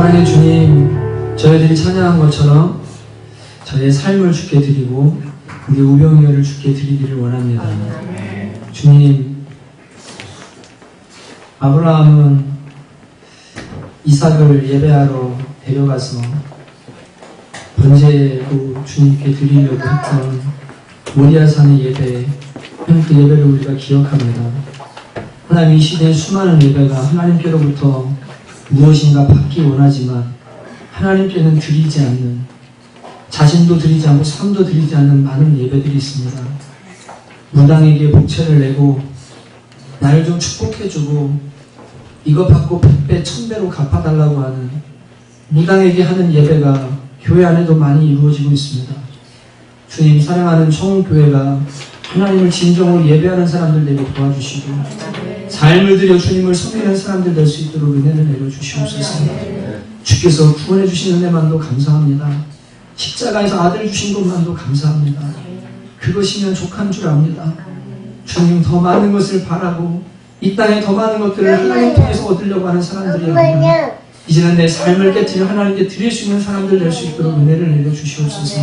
사랑의 주님, 저희들이 찬양한 것처럼 저희의 삶을 주께 드리고 우리 우병이어를 주께 드리기를 원합니다. 주님, 아브라함은 이삭을 예배하러 데려가서 번제로 주님께 드리려고 했던 모리아산의 예배, 그 예배를 우리가 기억합니다. 하나님, 이 시대의 수많은 예배가 하나님께로부터 무엇인가 받기 원하지만 하나님께는 드리지 않는, 자신도 드리지 않고 삶도 드리지 않는 많은 예배들이 있습니다. 무당에게 복채를 내고 나를 좀 축복해주고 이거 받고 100배, 1000배로 갚아달라고 하는 무당에게 하는 예배가 교회 안에도 많이 이루어지고 있습니다. 주님, 사랑하는 청교회가 하나님을 진정으로 예배하는 사람들 되게 도와주시고 삶을 들여 주님을 섬기는 사람들 될 수 있도록 은혜를 내려주시옵소서. 주께서 구원해 주신 은혜만도 감사합니다. 십자가에서 아들 주신 것만도 감사합니다. 그것이면 족한 줄 압니다. 주님, 더 많은 것을 바라고 이 땅에 더 많은 것들을 하나님 통해서 얻으려고 하는 사람들이 아니라 이제는 내 삶을 깨뜨려 하나님께 드릴 수 있는 사람들 될 수 있도록 은혜를 내려주시옵소서.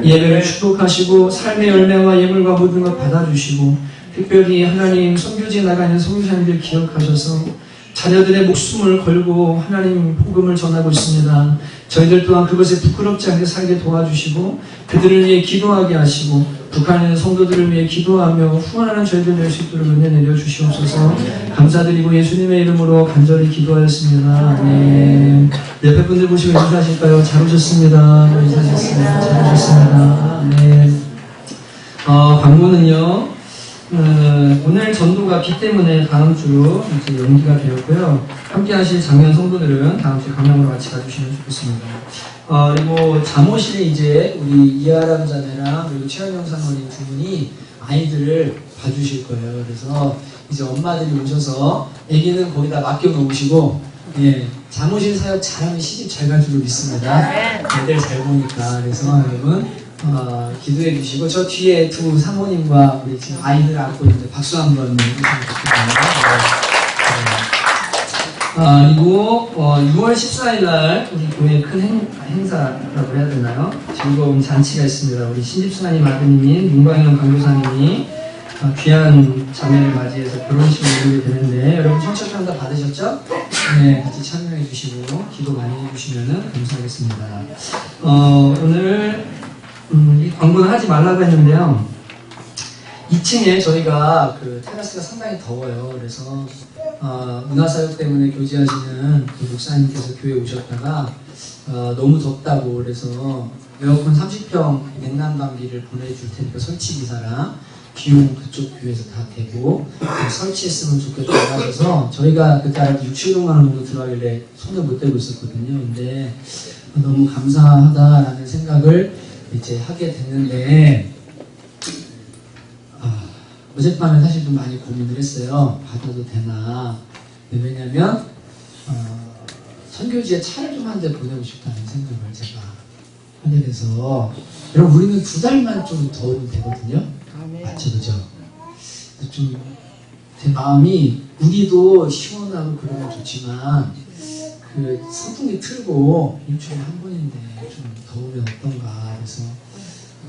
예배를 축복하시고 삶의 열매와 예물과 모든 것 받아주시고 특별히 하나님 선교지에 나가는 선교사님들 기억하셔서 자녀들의 목숨을 걸고 하나님 복음을 전하고 있습니다. 저희들 또한 그것에 부끄럽지 않게 살게 도와주시고 그들을 위해 기도하게 하시고 북한에 있는 성도들을 위해 기도하며 후원하는 저희들 될 수 있도록 은혜 내려주시옵소서. 감사드리고 예수님의 이름으로 간절히 기도하였습니다. 네. 옆에 분들 보시면 인사하실까요? 잘 오셨습니다. 인사하셨습니다. 잘 오셨습니다. 네. 방문은요. 오늘 전도가 비 때문에 다음 주로 이제 연기가 되었고요. 함께 하실 장면 성도들은 다음 주 강남으로 같이 가주시면 좋겠습니다. 그리고 잠옷실에 이제 우리 이하람 자매랑 그리고 최현영 사모님 두 분이 아이들을 봐주실 거예요. 그래서 이제 엄마들이 오셔서 아기는 거기다 맡겨놓으시고, 예, 잠옷실 사역 잘하면 시집 잘 갈 줄로 믿습니다. 애들 잘 보니까. 그래서 여러분, 기도해 주시고, 저 뒤에 두 사모님과 우리 지금 아이들 안고 있는데 박수 한번 해주시면 좋겠습니다. 그리고 6월 14일 날 우리 교회 큰 행사라고 해야 되나요? 즐거운 잔치가 있습니다. 우리 신집사님 아드님인 문광현 강교사님이 귀한 자매를 맞이해서 결혼식을 이루게 되는데 여러분 청첩장 다 받으셨죠? 네, 같이 참여해 주시고 기도 많이 해주시면 감사하겠습니다. 오늘 이 광고는 하지 말라고 했는데요. 2층에 저희가 그 테라스가 상당히 더워요. 그래서 문화사역 때문에 교제하시는 그 목사님께서 교회에 오셨다가 너무 덥다고 그래서 에어컨 30평 냉난방기를 보내줄 테니까 설치기사랑 비용 그쪽 교회에서 다 대고 설치했으면 좋겠다고 하셔서 저희가 그때 6, 700만 원 정도 들어가길래 손을 못 대고 있었거든요. 근데 너무 감사하다라는 생각을 이제 하게 됐는데 어젯밤에 사실 좀 많이 고민을 했어요. 받아도 되나. 왜냐면 선교지에 차를 좀 한 대 보내고 싶다는 생각을 제가 하게 돼서 여러분 우리는 2달만 좀 더우면 되거든요. 맞죠, 그죠? 좀 제 마음이 우리도 시원하고 그러면 좋지만 그 선풍기 틀고 일주일에 한 번인데 좀 더우면 어떤가. 그래서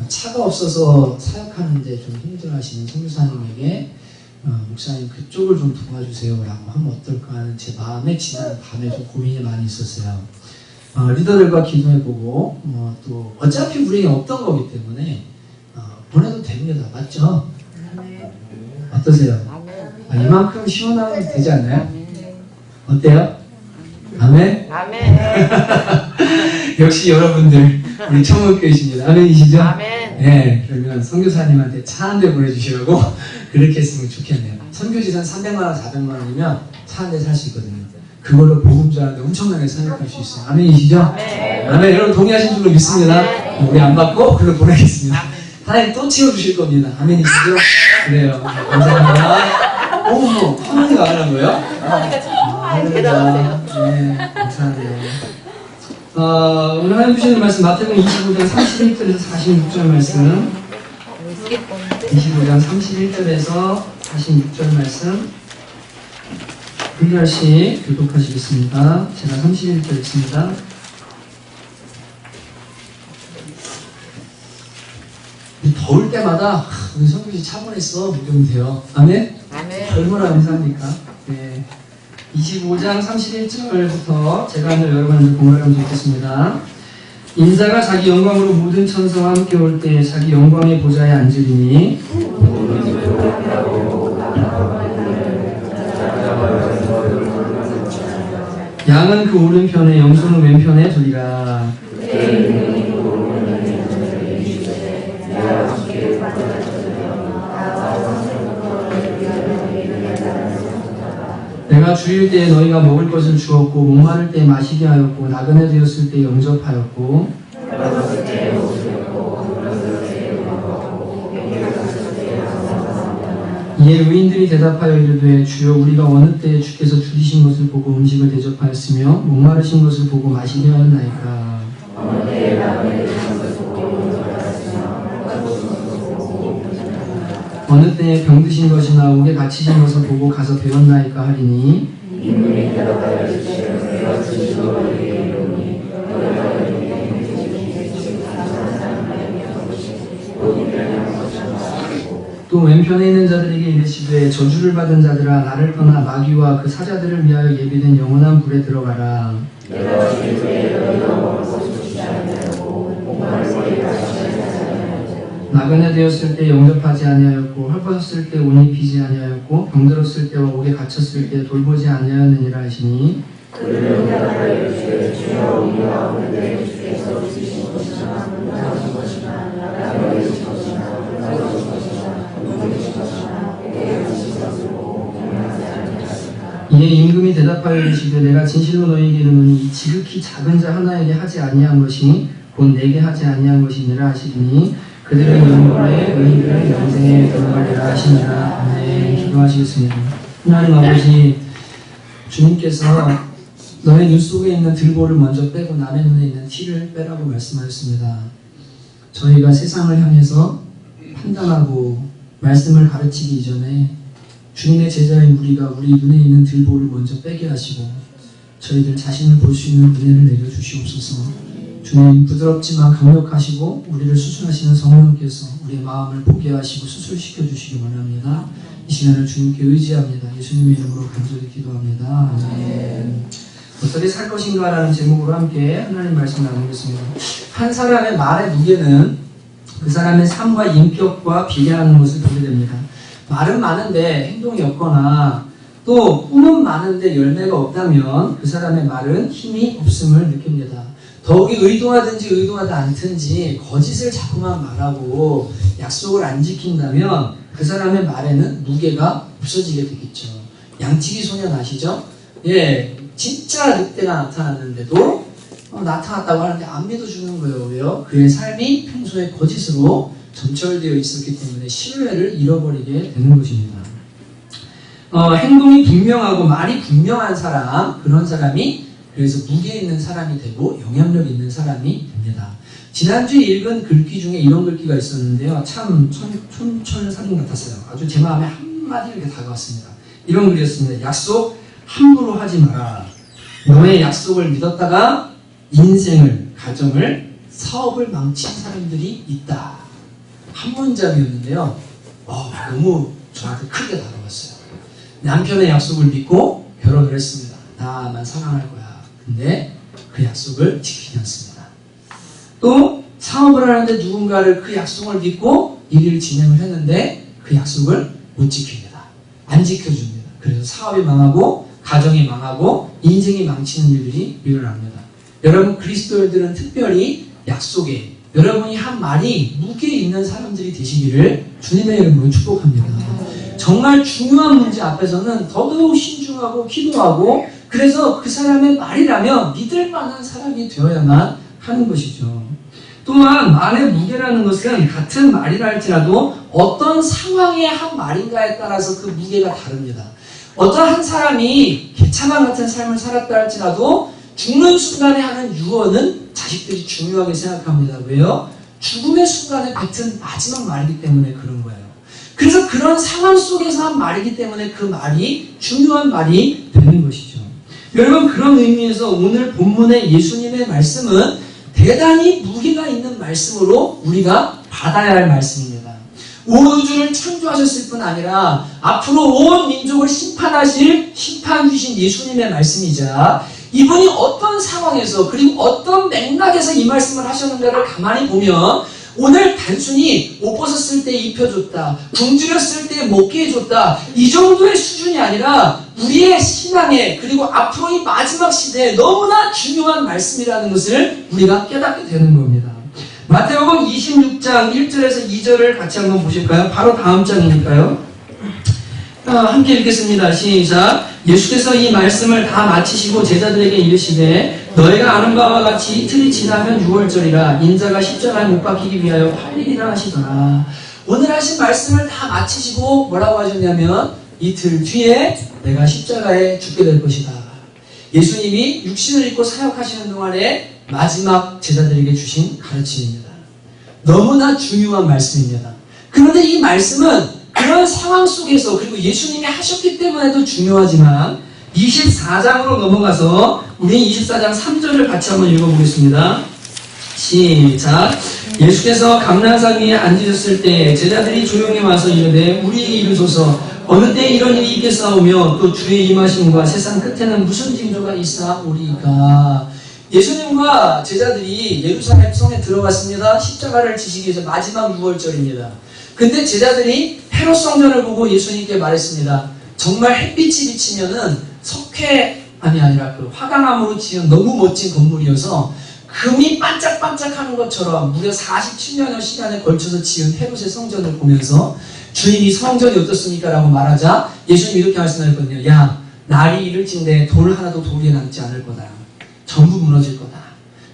차가 없어서 사역하는데 좀 힘들어하시는 선교사님에게 목사님 그쪽을 좀 도와주세요라고 하면 어떨까 하는 제 마음에 지난 밤에 좀 고민이 많이 있었어요. 리더들과 기도해보고 또 어차피 우리에게 없던 거기 때문에 보내도 됩니다. 맞죠? 어떠세요? 이만큼 시원하면 되지 않나요? 어때요? 아멘? 아멘. 역시 여러분들 우리 청목교회십니다. 아멘이시죠? 아멘. 네, 그러면 선교사님한테 차 한 대 보내주시라고 그렇게 했으면 좋겠네요. 선교지산 300만원, 400만원이면 차 한 대 살 수 있거든요. 그걸로 복음자한테 엄청나게 사역할 수 있어요. 아멘이시죠? 아멘. 아멘. 여러분 동의하신 줄로 믿습니다. 아멘. 우리 안 받고 그걸로 보내겠습니다. 하나님 또 채워주실 겁니다. 아멘이시죠? 그래요. 감사합니다. 뭐 할머니가 안 하는 거예요? 대단하세요. 네, 감사하네요. 오늘 하나님 주시는 말씀 마태복음 25장 31절에서 46절 말씀 25장 31절에서 46절 말씀 한 절씩 교독하시겠습니다. 제가 31절 읽습니다. 더울 때마다 우리 성규씨 차분했어 묵으면 돼요. 아멘? 아멘. 얼마나 감사합니까? 네. 25장 31절부터 제가 오늘 여러분들 공부하면서 읽겠습니다. 인자가 자기 영광으로 모든 천사와 함께 올 때 자기 영광의 보좌에 앉으리니 양은 그 오른편에 염소는 왼편에 두리라. 내가 주일 때에 너희가 먹을 것을 주었고 목마를 때에 마시게 하였고 나그네 되었을 때 영접하였고 이에 의인들이 대답하여 이르되 주여 우리가 어느 때에 주께서 줄이신 것을 보고 음식을 대접하였으며 목마르신 것을 보고 마시게 하였나이까. 어느 때에 병드신 것이나 옥에 갇히신 것을 보고 가서 배웠나이까 하리니 또 왼편에 있는 자들에게 이르시되 저주를 받은 자들아 나를 떠나 마귀와 그 사자들을 위하여 예비된 영원한 불에 들어가라. 나그네 되었을 때 영접하지 아니하였고 헐벗었을 때 옷 입히지 아니하였고 병들었을 때와 옥에 갇혔을 때 돌보지 아니하였느니라 하시니 이에 임금이 대답하여 이르시되 내가 진실로 너희에게 이르노니 지극히 작은 자 하나에게 하지 아니한 것이 곧 내게 하지 아니한 것이니라 하시니 그들은 영광에 의인들은 영생에 들어가리라 하시니라. 아멘. 기도하시겠습니다. 하나님 아버지, 주님께서 너의 눈 속에 있는 들보를 먼저 빼고 남의 눈에 있는 티를 빼라고 말씀하셨습니다. 저희가 세상을 향해서 판단하고 말씀을 가르치기 이전에 주님의 제자인 우리가 우리 눈에 있는 들보를 먼저 빼게 하시고 저희들 자신을 볼 수 있는 은혜를 내려주시옵소서. 주님, 부드럽지만 강력하시고 우리를 수술하시는 성령께서 우리의 마음을 보게 하시고 수술시켜 주시기 원합니다. 이 시간을 주님께 의지합니다. 예수님의 이름으로 간절히 기도합니다. 아멘. 어떻게 살 것인가라는 제목으로 함께 하나님 말씀 나누겠습니다. 한 사람의 말의 무게는 그 사람의 삶과 인격과 비례하는 것을 보게 됩니다. 말은 많은데 행동이 없거나 또 꿈은 많은데 열매가 없다면 그 사람의 말은 힘이 없음을 느낍니다. 더욱이 의도하든지 의도하지 않든지 거짓을 자꾸만 말하고 약속을 안 지킨다면 그 사람의 말에는 무게가 없어지게 되겠죠. 양치기 소년 아시죠? 예, 진짜 늑대가 나타났는데도 나타났다고 하는데 안 믿어주는 거예요. 왜요? 그의 삶이 평소에 거짓으로 점철되어 있었기 때문에 신뢰를 잃어버리게 되는 것입니다. 행동이 분명하고 말이 분명한 사람, 그런 사람이 그래서 무게 있는 사람이 되고 영향력 있는 사람이 됩니다. 지난주에 읽은 글귀 중에 이런 글귀가 있었는데요. 참 촌철살인 같았어요. 아주 제 마음에 한마디 이렇게 다가왔습니다. 이런 글이었습니다. 약속 함부로 하지 마라. 너의 약속을 믿었다가 인생을, 가정을, 사업을 망친 사람들이 있다. 한 문장이었는데요. 너무 저한테 크게 다가왔어요. 남편의 약속을 믿고 결혼을 했습니다. 나만 사랑할 거야. 근데 그 약속을 지키지 않습니다. 또 사업을 하는데 누군가를 그 약속을 믿고 일을 진행을 했는데 그 약속을 못 지킵니다. 안 지켜줍니다. 그래서 사업이 망하고 가정이 망하고 인생이 망치는 일들이 일어납니다. 여러분 그리스도인들은 특별히 약속에 여러분이 한 말이 무게 있는 사람들이 되시기를 주님의 이름으로 축복합니다. 정말 중요한 문제 앞에서는 더더욱 신중하고 기도하고 그래서 그 사람의 말이라면 믿을 만한 사람이 되어야만 하는 것이죠. 또한 말의 무게라는 것은 같은 말이라 할지라도 어떤 상황의 한 말인가에 따라서 그 무게가 다릅니다. 어떤 한 사람이 개차만 같은 삶을 살았다 할지라도 죽는 순간에 하는 유언은 자식들이 중요하게 생각합니다. 왜요? 죽음의 순간에 뱉은 마지막 말이기 때문에 그런 거예요. 그래서 그런 상황 속에서 한 말이기 때문에 그 말이 중요한 말이 되는 것이죠. 여러분, 그런 의미에서 오늘 본문의 예수님의 말씀은 대단히 무게가 있는 말씀으로 우리가 받아야 할 말씀입니다. 온 우주를 창조하셨을 뿐 아니라 앞으로 온 민족을 심판하실 심판주신 예수님의 말씀이자 이분이 어떤 상황에서 그리고 어떤 맥락에서 이 말씀을 하셨는가를 가만히 보면 오늘 단순히 옷 벗었을 때 입혀줬다, 굶주렸을 때 먹게 해줬다, 이 정도의 수준이 아니라 우리의 신앙에 그리고 앞으로 이 마지막 시대에 너무나 중요한 말씀이라는 것을 우리가 깨닫게 되는 겁니다. 마태복음 26장 1절에서 2절을 같이 한번 보실까요? 바로 다음 장이니까요. 함께 읽겠습니다. 시작. 예수께서 이 말씀을 다 마치시고 제자들에게 이르시되 너희가 아는 바와 같이 이틀이 지나면 6월절이라 인자가 십자가에 못 박히기 위하여 팔리리라 하시더라. 오늘 하신 말씀을 다 마치시고 뭐라고 하셨냐면 이틀 뒤에 내가 십자가에 죽게 될 것이다. 예수님이 육신을 입고 사역하시는 동안에 마지막 제자들에게 주신 가르침입니다. 너무나 중요한 말씀입니다. 그런데 이 말씀은 그런 상황 속에서 그리고 예수님이 하셨기 때문에도 중요하지만 24장으로 넘어가서 우리 24장 3절을 같이 한번 읽어보겠습니다. 시작. 예수께서 감람산 위에 앉으셨을 때 제자들이 조용히 와서 이르되 우리에게 이르소서 어느 때 이런 일이 있겠사오며 또 주의 임하심과 세상 끝에는 무슨 징조가 있사오리까. 예수님과 제자들이 예루살렘 성에 들어갔습니다. 십자가를 지시기 위해서 마지막 6월절입니다. 근데 제자들이 헤롯 성전을 보고 예수님께 말했습니다. 정말 햇빛이 비치면은 석회암이 아니라 그 화강암으로 지은 너무 멋진 건물이어서 금이 반짝반짝하는 것처럼 무려 47년여 시간에 걸쳐서 지은 헤롯의 성전을 보면서 주인이 성전이 어떻습니까? 라고 말하자 예수님이 이렇게 말씀하셨거든요. 야, 날이 이를진데 돌 하나도 돌 위에 남지 않을 거다. 전부 무너질 거다.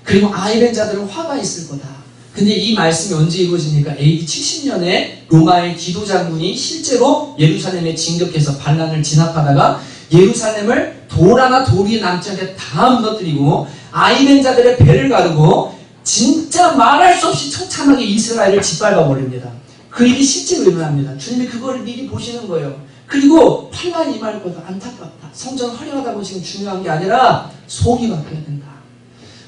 그리고 아이된 자들은 화가 있을 거다. 근데 이 말씀이 언제 이루어집니까? AD 70년에 로마의 디도 장군이 실제로 예루살렘에 진격해서 반란을 진압하다가 예루살렘을 돌 하나 돌 위에 남지 않게 다 무너뜨리고 아이된 자들의 배를 가르고 진짜 말할 수 없이 처참하게 이스라엘을 짓밟아 버립니다. 그 일이 실제로 일어납니다. 주님이 그거를 미리 보시는 거예요. 그리고 환란이 임할 거다. 안타깝다. 성전 화려하다고 지금 중요한 게 아니라 속이 바뀌어야 된다.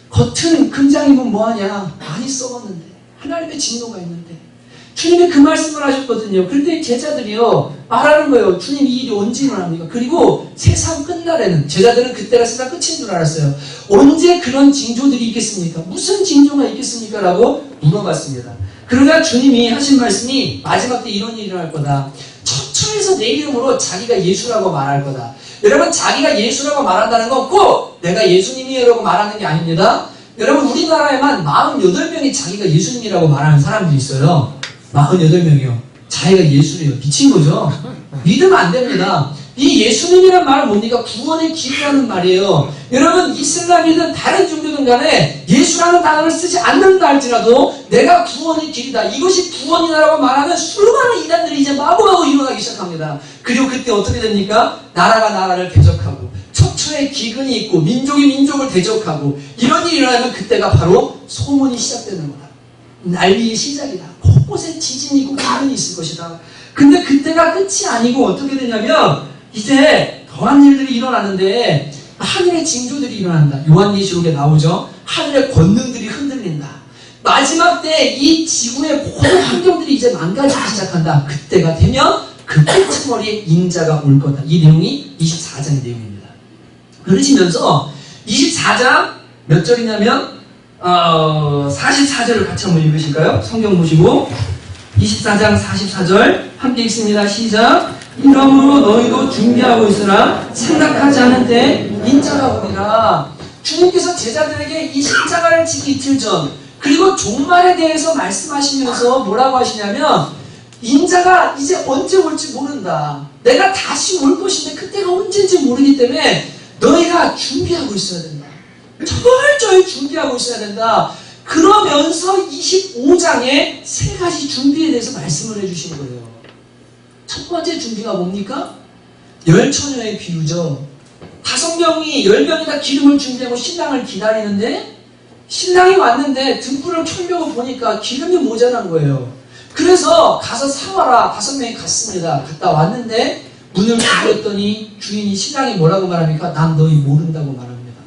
겉은 금장이면 뭐하냐. 많이 썩었는데 하나님의 진노가 있는데 주님이 그 말씀을 하셨거든요. 그런데 제자들이요 말하는 거예요. 주님 이 일이 언제 일어납니까? 그리고 세상 끝날에는 제자들은 그때가 세상 끝인 줄 알았어요. 언제 그런 징조들이 있겠습니까? 무슨 징조가 있겠습니까? 라고 물어봤습니다. 그러자 주님이 하신 말씀이 마지막 때 이런 일이 일어날 거다. 처처에서 내 이름으로 자기가 예수라고 말할 거다. 여러분 자기가 예수라고 말한다는 건 꼭 내가 예수님이라고 말하는 게 아닙니다. 여러분 우리나라에만 48명이 자기가 예수님이라고 말하는 사람들이 있어요. 48명이요. 자기가 예수래요. 미친 거죠. 믿으면 안 됩니다. 이 예수님이란 말은 뭡니까? 구원의 길이라는 말이에요. 여러분 이슬람이든 다른 종교든 간에 예수라는 단어를 쓰지 않는다 할지라도 내가 구원의 길이다. 이것이 구원이다라고 말하는 수많은 이단들이 이제 마구마구 일어나기 시작합니다. 그리고 그때 어떻게 됩니까? 나라가 나라를 대적하고 척추에 기근이 있고 민족이 민족을 대적하고 이런 일이 일어나면 그때가 바로 소문이 시작되는 거다. 난리의 시작이다. 곳곳에 지진이 있고 기근이 있을 것이다. 근데 그때가 끝이 아니고 어떻게 되냐면 이제 더한 일들이 일어나는데 하늘의 징조들이 일어난다. 요한계시록에 나오죠. 하늘의 권능들이 흔들린다. 마지막 때 이 지구의 모든 환경들이 이제 망가지기 시작한다. 그때가 되면 그 끝머리에 인자가 올 거다. 이 내용이 24장의 내용입니다. 그러시면서 24장 몇 절이냐면 44절을 같이 한번 읽으실까요? 성경 보시고 24장 44절 함께 읽습니다. 시작. 이러므로 너희도 준비하고 있으라. 생각하지 않은 때 인자가 오리라. 주님께서 제자들에게 이 십자가를 지기 이틀 전 그리고 종말에 대해서 말씀하시면서 뭐라고 하시냐면 인자가 이제 언제 올지 모른다. 내가 다시 올 것인데 그때가 언제인지 모르기 때문에 너희가 준비하고 있어야 된다. 철저히 준비하고 있어야 된다. 그러면서 25장에 세 가지 준비에 대해서 말씀을 해주신 거예요. 첫 번째 준비가 뭡니까? 열처녀의 비유죠. 5명이 10명이 다 기름을 준비하고 신랑을 기다리는데 신랑이 왔는데 등불을 켜려고 보니까 기름이 모자란 거예요. 그래서 가서 사와라. 5명이 갔습니다. 갔다 왔는데 문을 두드렸더니 주인이 신랑이 뭐라고 말합니까? 난 너희 모른다고 말합니다.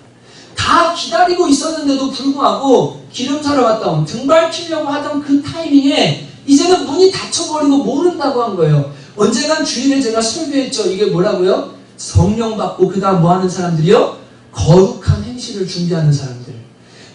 다 기다리고 있었는데도 불구하고 기름 사러 왔던 등 밟히려고 하던 그 타이밍에 이제는 문이 닫혀버리고 모른다고 한 거예요. 언젠간 주일에 제가 설교했죠. 이게 뭐라고요? 성령 받고 그 다음 뭐 하는 사람들이요? 거룩한 행실을 준비하는 사람들.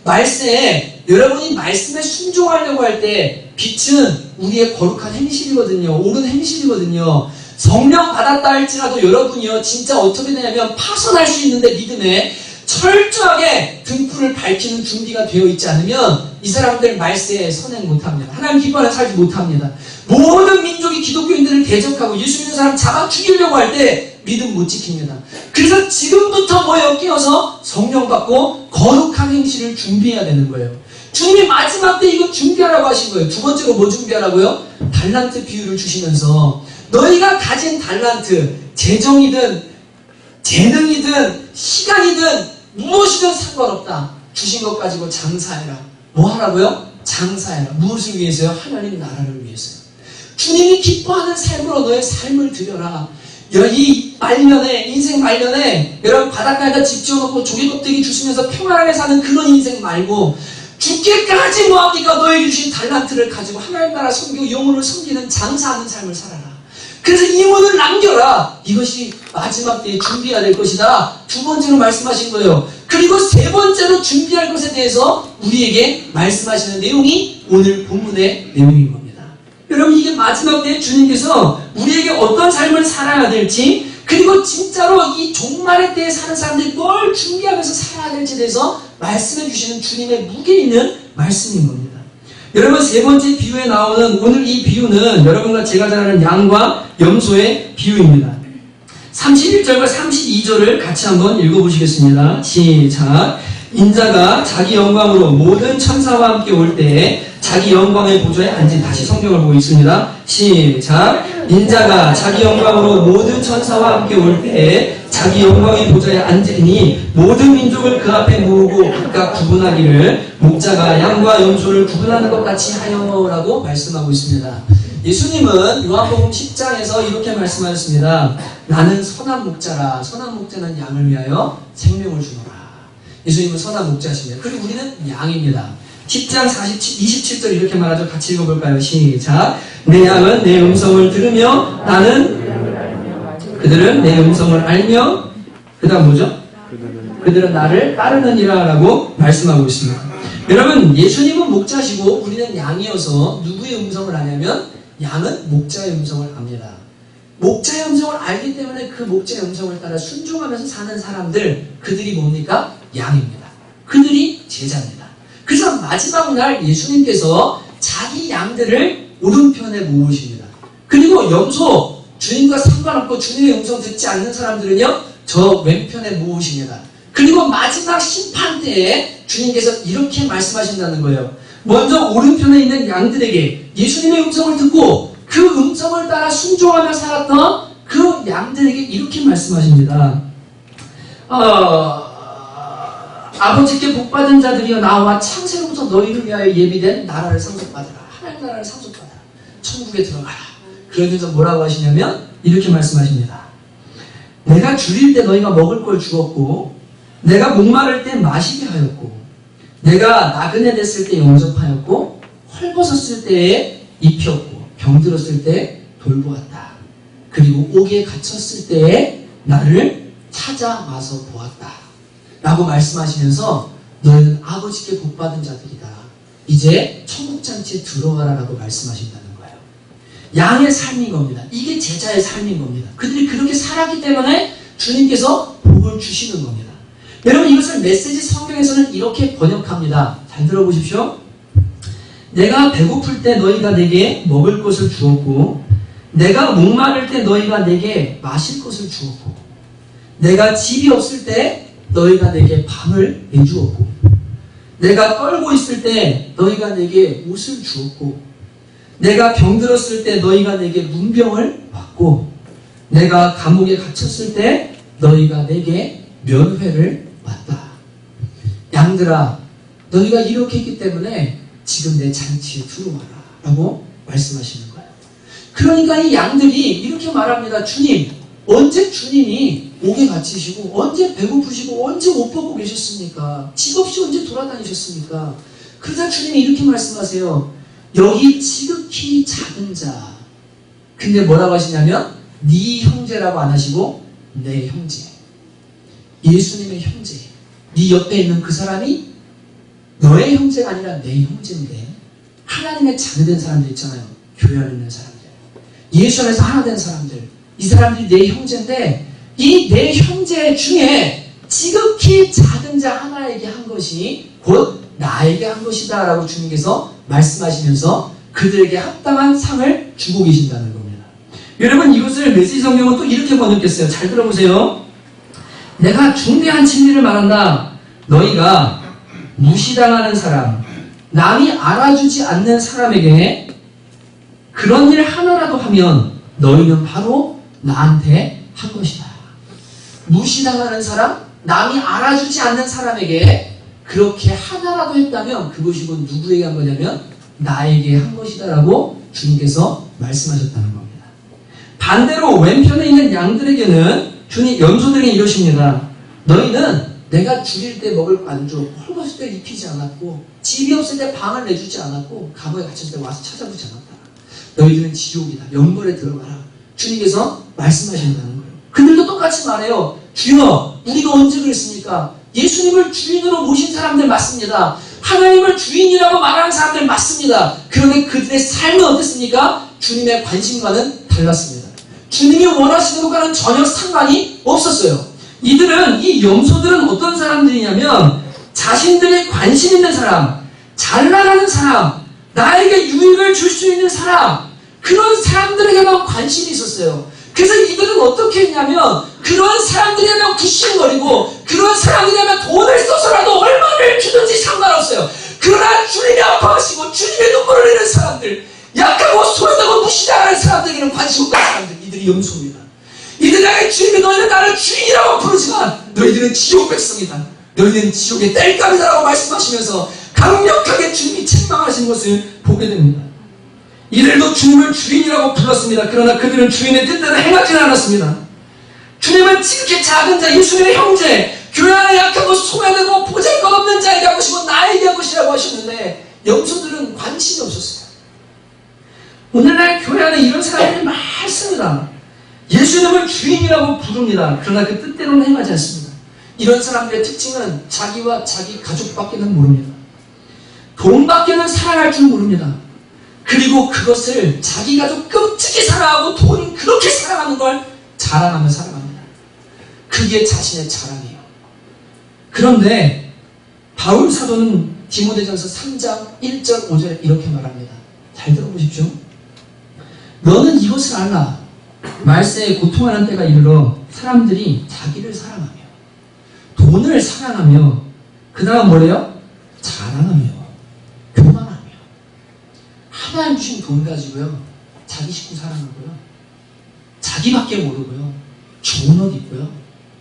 말씀에 여러분이 말씀에 순종하려고 할 때 빛은 우리의 거룩한 행실이거든요. 옳은 행실이거든요. 성령 받았다 할지라도 여러분이요 진짜 어떻게 되냐면 파손할 수 있는데 믿음에 철저하게 등불을 밝히는 준비가 되어 있지 않으면 이 사람들 말세에 선행 못합니다. 하나님 기뻐하는 살지 못합니다. 모든 민족이 기독교인들을 대적하고 예수 믿는 사람 잡아 죽이려고 할 때 믿음 못 지킵니다. 그래서 지금부터 뭐에 끼어서 성령 받고 거룩한 행실을 준비해야 되는 거예요. 주님이 마지막 때 이거 준비하라고 하신 거예요. 두 번째로 뭐 준비하라고요? 달란트 비유를 주시면서 너희가 가진 달란트, 재정이든 재능이든 시간이든 무엇이든 상관없다. 주신 것 가지고 장사해라. 뭐 하라고요? 장사해라. 무엇을 위해서요? 하나님 나라를 위해서요. 주님이 기뻐하는 삶으로 너의 삶을 드려라. 이 말년에, 인생 말년에 여러분 바닷가에다 집 지어놓고 조개껍데기 주시면서 평안하게 사는 그런 인생 말고 죽기까지 뭐합니까? 너에게 주신 달란트를 가지고 하나님 나라 섬기고 영혼을 섬기는 장사하는 삶을 살아라. 그래서 이문을 남겨라. 이것이 마지막 때에 준비해야 될 것이다. 두 번째로 말씀하신 거예요. 그리고 세 번째로 준비할 것에 대해서 우리에게 말씀하시는 내용이 오늘 본문의 내용인 겁니다. 여러분 이게 마지막 때에 주님께서 우리에게 어떤 삶을 살아야 될지 그리고 진짜로 이 종말의 때에 사는 사람들이 뭘 준비하면서 살아야 될지에 대해서 말씀해 주시는 주님의 무게 있는 말씀인 겁니다. 여러분 세 번째 비유에 나오는 오늘 이 비유는 여러분과 제가 잘 아는 양과 염소의 비유입니다. 31절과 32절을 같이 한번 읽어보시겠습니다. 시작. 인자가 자기 영광으로 모든 천사와 함께 올 때에 자기 영광의 보좌에 앉은 다시 성경을 보고 있습니다. 시작. 인자가 자기 영광으로 모든 천사와 함께 올 때에 자기 영광의 보좌에 앉으니 모든 민족을 그 앞에 모으고 각각 구분하기를 목자가 양과 염소를 구분하는 것 같이 하여라고 말씀하고 있습니다. 예수님은 요한복음 10장에서 이렇게 말씀하셨습니다. 나는 선한 목자라. 선한 목자는 양을 위하여 생명을 주노라. 예수님은 선한 목자십니다. 그리고 우리는 양입니다. 10장 27절 이렇게 말하죠. 같이 읽어볼까요? 시작. 내 양은 내 음성을 들으며 그들은 내 음성을 알며 그 다음 뭐죠? 그들은 나를 따르느니라 라고 말씀하고 있습니다. 여러분 예수님은 목자시고 우리는 양이어서 누구의 음성을 아냐면 양은 목자의 음성을 압니다. 목자의 음성을 알기 때문에 그 목자의 음성을 따라 순종하면서 사는 사람들 그들이 뭡니까? 양입니다. 그들이 제자입니다. 그래서 마지막 날 예수님께서 자기 양들을 오른편에 모으십니다. 그리고 염소, 주님과 상관없고 주님의 음성 듣지 않는 사람들은요 저 왼편에 모으십니다. 그리고 마지막 심판 때에 주님께서 이렇게 말씀하신다는 거예요. 먼저 오른편에 있는 양들에게 예수님의 음성을 듣고 그 음성을 따라 순종하며 살았던 그 양들에게 이렇게 말씀하십니다. 아버지께 복받은 자들이여 나와 창세로부터 너희를 위하여 예비된 나라를 상속받으라. 하나님 나라를 상속받으라. 천국에 들어가라. 그러면서 뭐라고 하시냐면 이렇게 말씀하십니다. 내가 줄일 때 너희가 먹을 걸 주었고 내가 목마를 때 마시게 하였고 내가 나그네 됐을 때 영접하였고 헐벗었을 때에 입혔고 병들었을 때 돌보았다. 그리고 옥에 갇혔을 때에 나를 찾아 와서 보았다. 라고 말씀하시면서 너희는 아버지께 복받은 자들이다. 이제 천국잔치에 들어가라 라고 말씀하신다는 거예요. 양의 삶인 겁니다. 이게 제자의 삶인 겁니다. 그들이 그렇게 살았기 때문에 주님께서 복을 주시는 겁니다. 여러분 이것을 메시지 성경에서는 이렇게 번역합니다. 잘 들어보십시오. 내가 배고플 때 너희가 내게 먹을 것을 주었고 내가 목마를 때 너희가 내게 마실 것을 주었고 내가 집이 없을 때 너희가 내게 방을 내주었고 내가 떨고 있을 때 너희가 내게 옷을 주었고 내가 병들었을 때 너희가 내게 문병을 받고 내가 감옥에 갇혔을 때 너희가 내게 면회를 왔다. 양들아 너희가 이렇게 했기 때문에 지금 내 잔치에 들어와라 라고 말씀하시는 거예요. 그러니까 이 양들이 이렇게 말합니다. 주님 언제 주님이 옥에 갇히시고 언제 배고프시고 언제 옷 벗고 계셨습니까? 집 없이 언제 돌아다니셨습니까? 그러자 주님이 이렇게 말씀하세요. 여기 지극히 작은 자. 근데 뭐라고 하시냐면 네 형제라고 안 하시고 내 형제. 예수님의 형제. 네 옆에 있는 그 사람이 너의 형제가 아니라 내 형제인데 하나님의 자녀된 사람들 있잖아요. 교회 안에 있는 사람들. 예수 안에서 하나 된 사람들. 이 사람들이 내 형제인데 이 내 형제 중에 지극히 작은 자 하나에게 한 것이 곧 나에게 한 것이다 라고 주님께서 말씀하시면서 그들에게 합당한 상을 주고 계신다는 겁니다. 여러분 이것을 메시지 성경은 또 이렇게 번역했어요. 잘 들어보세요. 내가 중대한 진리를 말한다. 너희가 무시당하는 사람, 남이 알아주지 않는 사람에게 그런 일 하나라도 하면 너희는 바로 나한테 한 것이다. 무시당하는 사람, 남이 알아주지 않는 사람에게 그렇게 하나라도 했다면 그것이 곧 누구에게 한 거냐면 나에게 한 것이다 라고 주님께서 말씀하셨다는 겁니다. 반대로 왼편에 있는 양들에게는 주님 염소들에게 이러십니다. 너희는 내가 줄일 때 먹을 안주, 헐벗을 때 입히지 않았고 집이 없을 때 방을 내주지 않았고 감옥에 갇혔을 때 와서 찾아보지 않았다. 너희들은 지옥이다. 영벌에 들어가라. 주님께서 말씀하신다는 거예요. 그들도 똑같이 말해요. 주여, 우리가 언제 그랬습니까? 예수님을 주인으로 모신 사람들 맞습니다. 하나님을 주인이라고 말하는 사람들 맞습니다. 그런데 그들의 삶은 어땠습니까? 주님의 관심과는 달랐습니다. 주님이 원하시는 것과는 전혀 상관이 없었어요. 이들은, 이 염소들은 어떤 사람들이냐면 자신들의 관심 있는 사람, 잘 나가는 사람, 나에게 유익을 줄 수 있는 사람, 그런 사람들에게만 관심이 있었어요. 그래서 이들은 어떻게 했냐면 그런 사람들에게만 굿신거리고 그런 사람들에게만 돈을 써서라도 얼마를 주든지 상관없어요. 그러나 주님이 아파하시고 주님의 눈물을 흘리는 사람들, 약하고 소외되고 무시당하는 사람들에게는 관심 없는 사람들, 이들이 염소입니다. 이들에게 주님이 너희는 나를 주인이라고 부르지만 너희들은 지옥 백성이다. 너희는 지옥의 땔감이다라고 말씀하시면서 강력하게 주님이 책망하시는 것을 보게 됩니다. 이들도 주님을 주인이라고 불렀습니다. 그러나 그들은 주인의 뜻대로 행하지는 않았습니다. 주님은 지극히 작은 자, 예수님의 형제, 교회 안에 약하고 소외되고 보잘것없는 자에게 한 것이고 나에게 한 것이라고 하셨는데 염소들은 관심이 없었어요. 오늘날 교회 안에 이런 사람들이 많습니다. 예수님을 주인이라고 부릅니다. 그러나 그 뜻대로는 행하지 않습니다. 이런 사람들의 특징은 자기와 자기 가족밖에는 모릅니다. 돈밖에는 사랑할 줄 모릅니다. 그리고 그것을 자기 가족 끔찍이 사랑하고 돈 그렇게 사랑하는 걸 자랑하며 살아갑니다. 그게 자신의 자랑이에요. 그런데 바울 사도는 디모데전서 3장 1절 5절에 이렇게 말합니다. 잘 들어보십시오. 너는 이것을 알라. 말세에 고통하는 때가 이르러 사람들이 자기를 사랑하며 돈을 사랑하며 그 다음 뭐래요? 자랑하며 교만하며 하나님 주신 돈 가지고요 자기 식구 사랑하고요 자기밖에 모르고요 좋은 옷 입고요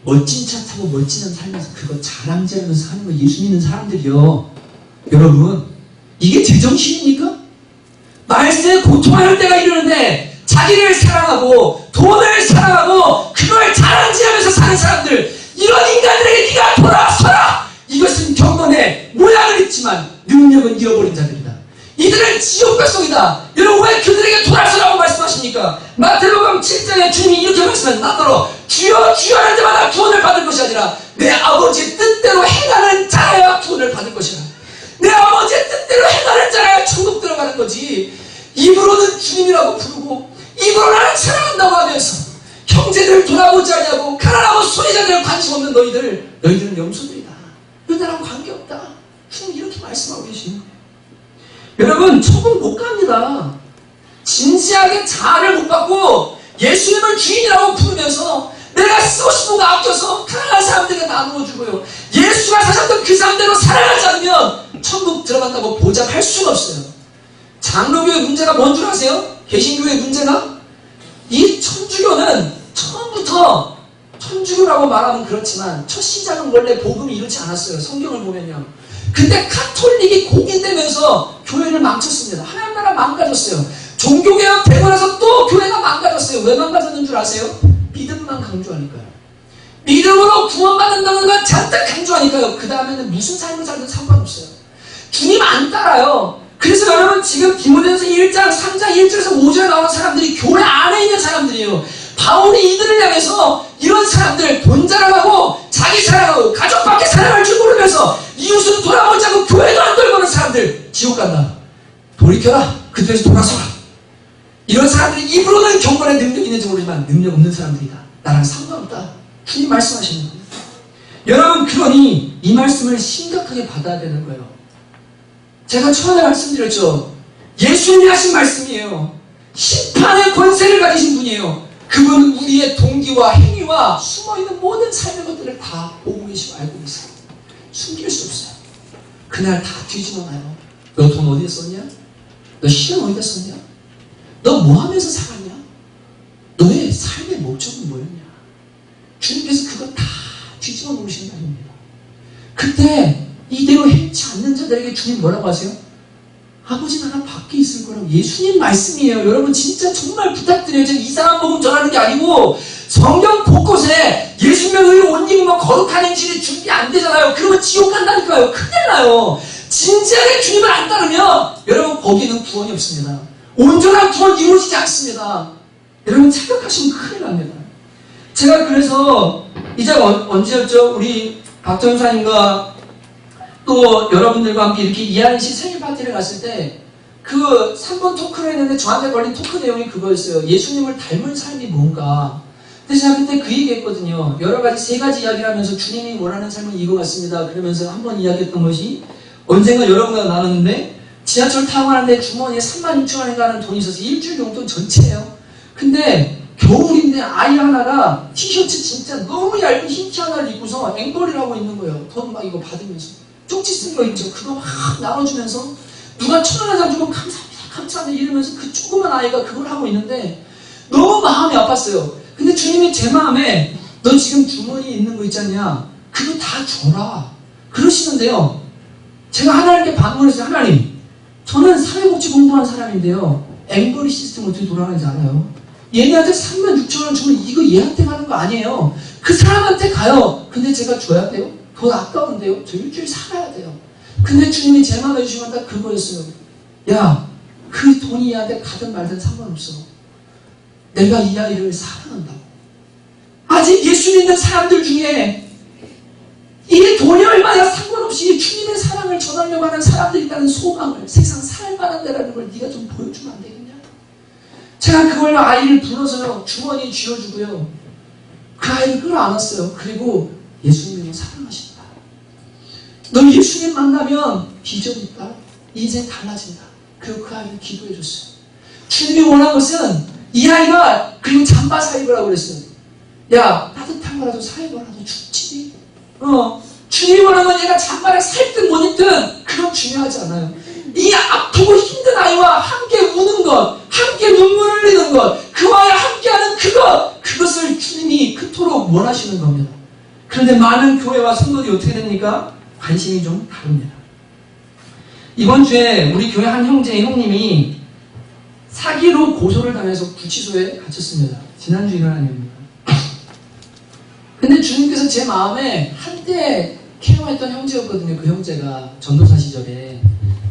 멋진 차 타고 멋진 삶 살면서 그거 자랑질하면서 하는 거 예수 믿는 사람들이요. 여러분 이게 제정신입니까? 말세에 고통하는 때가 이르는데 자기를 사랑하고 돈을 사랑하고 그걸 자랑질하면서 사는 사람들, 이런 인간들에게 네가 돌아서라! 이것은 경건의 모양을 입지만 능력은 잃어버린 자들이다. 이들은 지옥 백성이다. 여러분 왜 그들에게 돌아서라고 말씀하십니까? 마태복음 7장에 주님이 이렇게 말씀하셨다. 나더러 주여 주여 하는 자마다 구원을 받을 것이 아니라 내 아버지의 뜻대로 행하는 자라야 구원을 받을 것이라. 내 아버지의 뜻대로 행하는 자라야 천국 들어가는 거지. 입으로는 주님이라고 부르고 입으로 나를 사랑한다고 하면서 형제들 돌아보지 않냐고 가난하고 소리자들에 관심 없는 너희들은 염소들이다. 너희들하고 관계없다. 주님 이렇게 말씀하고 계시는 거예요. 여러분 천국 못 갑니다. 진지하게 자아를 못 받고 예수님을 주인이라고 부르면서 내가 쓰고 싶은 거 아껴서 가난한 사람들에게 나누어 주고요. 예수가 사셨던 그 사람대로 살아가지 않으면 천국 들어간다고 보장할 수가 없어요. 장로교의 문제가 뭔 줄 아세요? 개신교의 문제가? 이 천주교는 처음부터 천주교라고 말하면 그렇지만 첫 시작은 원래 복음이 이렇지 않았어요. 성경을 보면요. 근데 카톨릭이 공인되면서 교회를 망쳤습니다. 하나님 나라 망가졌어요. 종교개혁 되고 나서 또 교회가 망가졌어요. 왜 망가졌는 줄 아세요? 믿음만 강조하니까요. 믿음으로 구원받는다는 걸 잔뜩 강조하니까요. 그 다음에는 무슨 삶을 살든 상관없어요. 주님 안 따라요. 그래서 여러분 지금 디모데전서 1장 3장 1절에서 5절에 나오는 사람들이 교회 안에 있는 사람들이에요. 바울이 이들을 향해서 이런 사람들 돈 자랑하고 자기 자랑하고 가족밖에 사랑할 줄 모르면서 이웃은 돌아보지 않고 교회도 안 돌보는 사람들 지옥 간다. 돌이켜라. 그때에서 돌아서라. 이런 사람들이 입으로는 경건의 능력이 있는지 모르지만 능력 없는 사람들이다. 나랑 상관없다. 주님 말씀하시는 거예요. 여러분 그러니 이 말씀을 심각하게 받아야 되는 거예요. 제가 처음에 말씀드렸죠. 예수님이 하신 말씀이에요. 심판의 권세를 가지신 분이에요. 그분은 우리의 동기와 행위와 숨어있는 모든 삶의 것들을 다 보고 계시고 알고 계세요. 숨길 수 없어요. 그날 다 뒤집어놔요. 너 돈 어디에 썼냐? 너 시간 어디다 썼냐? 너 뭐 하면서 살았냐? 너의 삶의 목적은 뭐였냐? 주님께서 그거 다 뒤집어 놓으신 날입니다. 그때 이대로 행치 않는 자들에게 주님 뭐라고 하세요? 아버지 나라 밖에 있을 거라고. 예수님 말씀이에요. 여러분 진짜 정말 부탁드려요. 제가 이상한 복음 전하는 게 아니고 성경 곳곳에 예수님의 의로 옷 입으면 거룩한 행실이 준비 안 되잖아요. 그러면 지옥 간다니까요. 큰일 나요. 진지하게 주님을 안 따르면 여러분 거기는 구원이 없습니다. 온전한 구원 이루어지지 않습니다. 여러분 착각하시면 큰일 납니다. 제가 그래서 이제 언제였죠? 우리 박정사님과 또 여러분들과 함께 이렇게 이하연 씨 생일 파티를 갔을 때 그 3분 토크를 했는데 저한테 걸린 토크 내용이 그거였어요. 예수님을 닮은 삶이 뭔가. 근데 제가 그때 그 얘기 했거든요. 여러 가지 3가지 이야기를 하면서 주님이 원하는 삶은 이거 같습니다. 그러면서 한번 이야기했던 것이 언젠가 여러분과 나눴는데 지하철 타고 가는데 주머니에 36,000원인가 하는 돈이 있어서 일주일 용돈 전체예요. 근데 겨울인데 아이 하나가 티셔츠 진짜 너무 얇은 흰 티 하나를 입고서 앵벌이를 하고 있는 거예요. 돈 막 이거 받으면서. 쪽지 쓴 거 있죠. 그거 막 나눠주면서 누가 1,000원 가지고 감사합니다 감사합니다 이러면서 그 조그만 아이가 그걸 하고 있는데 너무 마음이 아팠어요. 근데 주님이 제 마음에 너 지금 주머니에 있는 거 있잖냐 그거 다 줘라 그러시는데요. 제가 하나님께 반문했어요. 하나님 저는 사회복지 공부한 사람인데요. 앵벌이 시스템 어떻게 돌아가는지 알아요? 얘네한테 36,000원 주면 이거 얘한테 가는 거 아니에요. 그 사람한테 가요. 근데 제가 줘야 돼요? 돈 아까운데요? 저 일주일 살아야 돼요. 근데 주님이 제 마음에 주시면 딱 그거였어요. 야, 그 돈이 얘한테 가든 말든 상관없어. 내가 이 아이를 사랑한다고. 아직 예수 믿는 사람들 중에 이 돈이 얼마나 상관없이 주님의 사랑을 전하려고 하는 사람들이 있다는 소망을 세상 살만한 데라는 걸 네가 좀 보여주면 안 되겠냐? 제가 그걸로 아이를 불러서요. 주머니에 쥐어주고요. 그 아이를 끌어안았어요. 그리고 예수님을 사랑하신다. 너 예수님 만나면 비전이 있다. 인생 달라진다. 그리고 그 아이를 기도해 줬어요. 주님이 원한 것은 이 아이가 그리고 잠바 사입으라고 그랬어요. 야 따뜻한 거라도 사입어라도 죽지. 주님이 원하는 건 얘가 잠바를 살든 못 입든 그건 중요하지 않아요. 이 아프고 힘든 아이와 함께 우는 것, 함께 눈물을 흘리는 것, 그와의 함께하는 그것을 주님이 그토록 원하시는 겁니다. 그런데 많은 교회와 성도들이 어떻게 됩니까? 관심이 좀 다릅니다. 이번 주에 우리 교회 한 형님이 사기로 고소를 당해서 구치소에 갇혔습니다. 지난주 일어난 일입니다. 근데 주님께서 제 마음에 한때 케어했던 형제였거든요. 그 형제가 전도사 시절에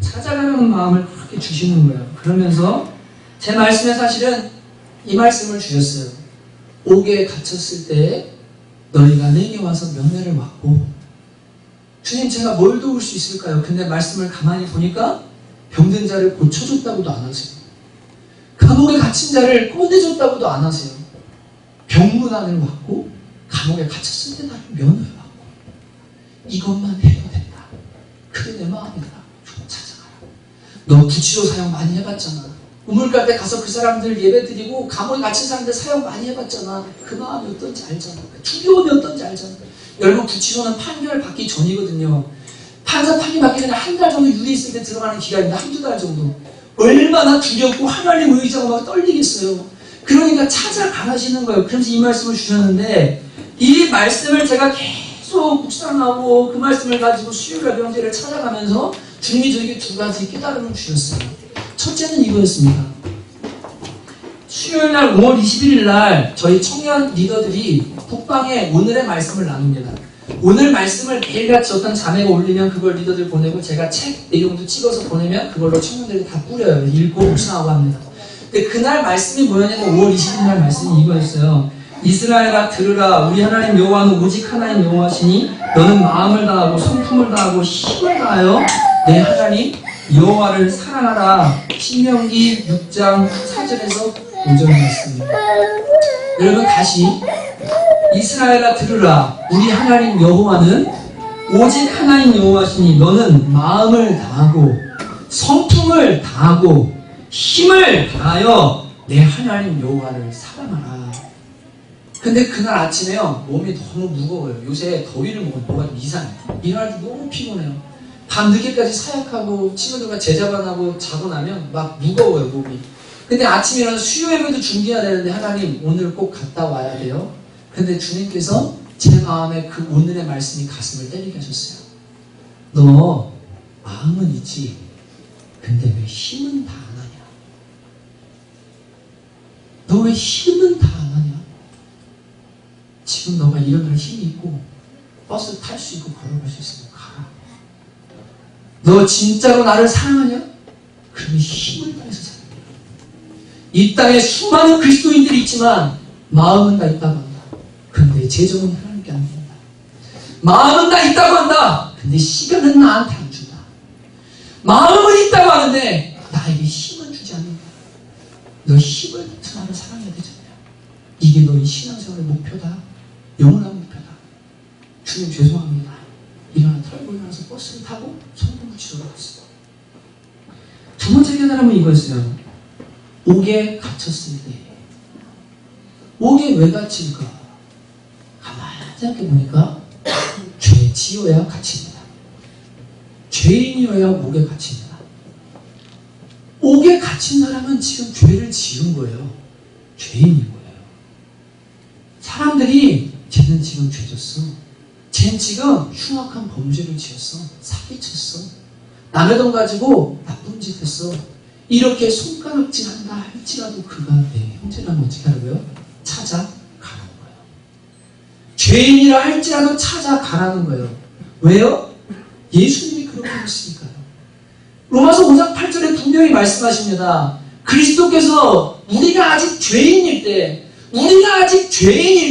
찾아가려는 마음을 그렇게 주시는 거예요. 그러면서 제 말씀에 사실은 이 말씀을 주셨어요. 옥에 갇혔을 때 너희가 내게 와서 명예를 맡고 주님 제가 뭘 도울 수 있을까요? 근데 말씀을 가만히 보니까 병든 자를 고쳐줬다고도 안 하세요. 감옥에 갇힌 자를 꺼내줬다고도 안 하세요. 병문안을 맡고 감옥에 갇혔을 때 나를 면허를 받고 이것만 해도 된다. 그게 내 마음이다. 좀 찾아가라. 너 구치소 사역 많이 해봤잖아. 우물갈 때 가서 그 사람들 예배드리고 감옥에 갇힌 사람들 사역 많이 해봤잖아. 그 마음이 어떤지 알잖아. 두려움이 어떤지 알잖아. 여러분 구치소는 판결 받기 전이거든요. 판사 판결 받기 전에 한 달 정도 유예 있을 때 들어가는 기간입니다. 한두 달 정도. 얼마나 두렵고 하나님 의지하고 막 떨리겠어요. 그러니까 찾아가시는 거예요. 그래서 이 말씀을 주셨는데 이 말씀을 제가 계속 묵상하고 그 말씀을 가지고 수요일과 명제를 찾아가면서 주님이 저에게 2가지 깨달음을 주셨어요. 첫째는 이거였습니다. 수요일날 5월 21일날 저희 청년 리더들이 톡방에 오늘의 말씀을 나눕니다. 오늘 말씀을 매일같이 어떤 자매가 올리면 그걸 리더들 보내고 제가 책 내용도 찍어서 보내면 그걸로 청년들이 다 뿌려요. 읽고 묵상하고 합니다. 근데 그날 말씀이 뭐였냐면 5월 20일날 말씀이 이거였어요. 이스라엘아 들으라. 우리 하나님 여호와는 오직 하나님 여호와시니 너는 마음을 다하고 성품을 다하고 힘을 다하여 내 하나님 여호와를 사랑하라. 신명기 6장 4절에서 5절 말씀입니다. 여러분 다시 이스라엘아 들으라. 우리 하나님 여호와는 오직 하나님 여호와시니 너는 마음을 다하고 성품을 다하고 힘을 다하여 내 하나님 여호와를 사랑하라. 근데 그날 아침에요 몸이 너무 무거워요. 요새 더위를 먹으면 뭐가 좀 이상해요. 일어날 때 너무 피곤해요. 밤 늦게까지 사역하고 친구들과 제자반하고 자고 나면 막 무거워요 몸이. 근데 아침에 일어나서 수요 예배도 준비해야 되는데 하나님 오늘 꼭 갔다 와야 돼요. 근데 주님께서 제 마음에 그 오늘의 말씀이 가슴을 때리게 하셨어요. 너 마음은 있지. 근데 왜 힘은 다 안 하냐? 너 왜 힘은 다 안 하냐? 지금 너가 일어날 힘이 있고 버스 탈 수 있고 걸어갈 수 있으면 가라. 너 진짜로 나를 사랑하냐? 그러면 힘을 다해서 사랑해. 이 땅에 수많은 그리스도인들이 있지만 마음은 다 있다고 한다. 근데 재정은 하나님께 안 준다. 마음은 다 있다고 한다. 근데 시간은 나한테 안 준다. 마음은 있다고 하는데 나에게 힘은 주지 않는다. 너 힘을 내서 나를 사랑해야 되잖아요. 이게 너의 신앙생활의 목표다. 영원한 목표다. 주님 죄송합니다. 털고 일어나서 버스를 타고 성동구치소로 갔어요. 두 번째 깨달음은 이거였어요. 옥에 갇혔을 때 옥에 왜 갇힐까? 가만히 생각해보니까 죄 지어야 갇힙니다. 죄인이어야 옥에 갇힙니다. 옥에 갇힌 사람은 지금 죄를 지은 거예요. 죄인인 거예요. 사람들이 쟤는 지금 죄 졌어. 쟤는 지금 흉악한 범죄를 지었어. 사기쳤어. 남의 돈 가지고 나쁜 짓 했어. 이렇게 손가락질한다 할지라도 그가 내 형제라면 어떻게 하라고요? 찾아가라는 거예요. 죄인이라 할지라도 찾아가라는 거예요. 왜요? 예수님이 그렇게 하셨으니까요. 로마서 5장 8절에 분명히 말씀하십니다. 그리스도께서 우리가 아직 죄인일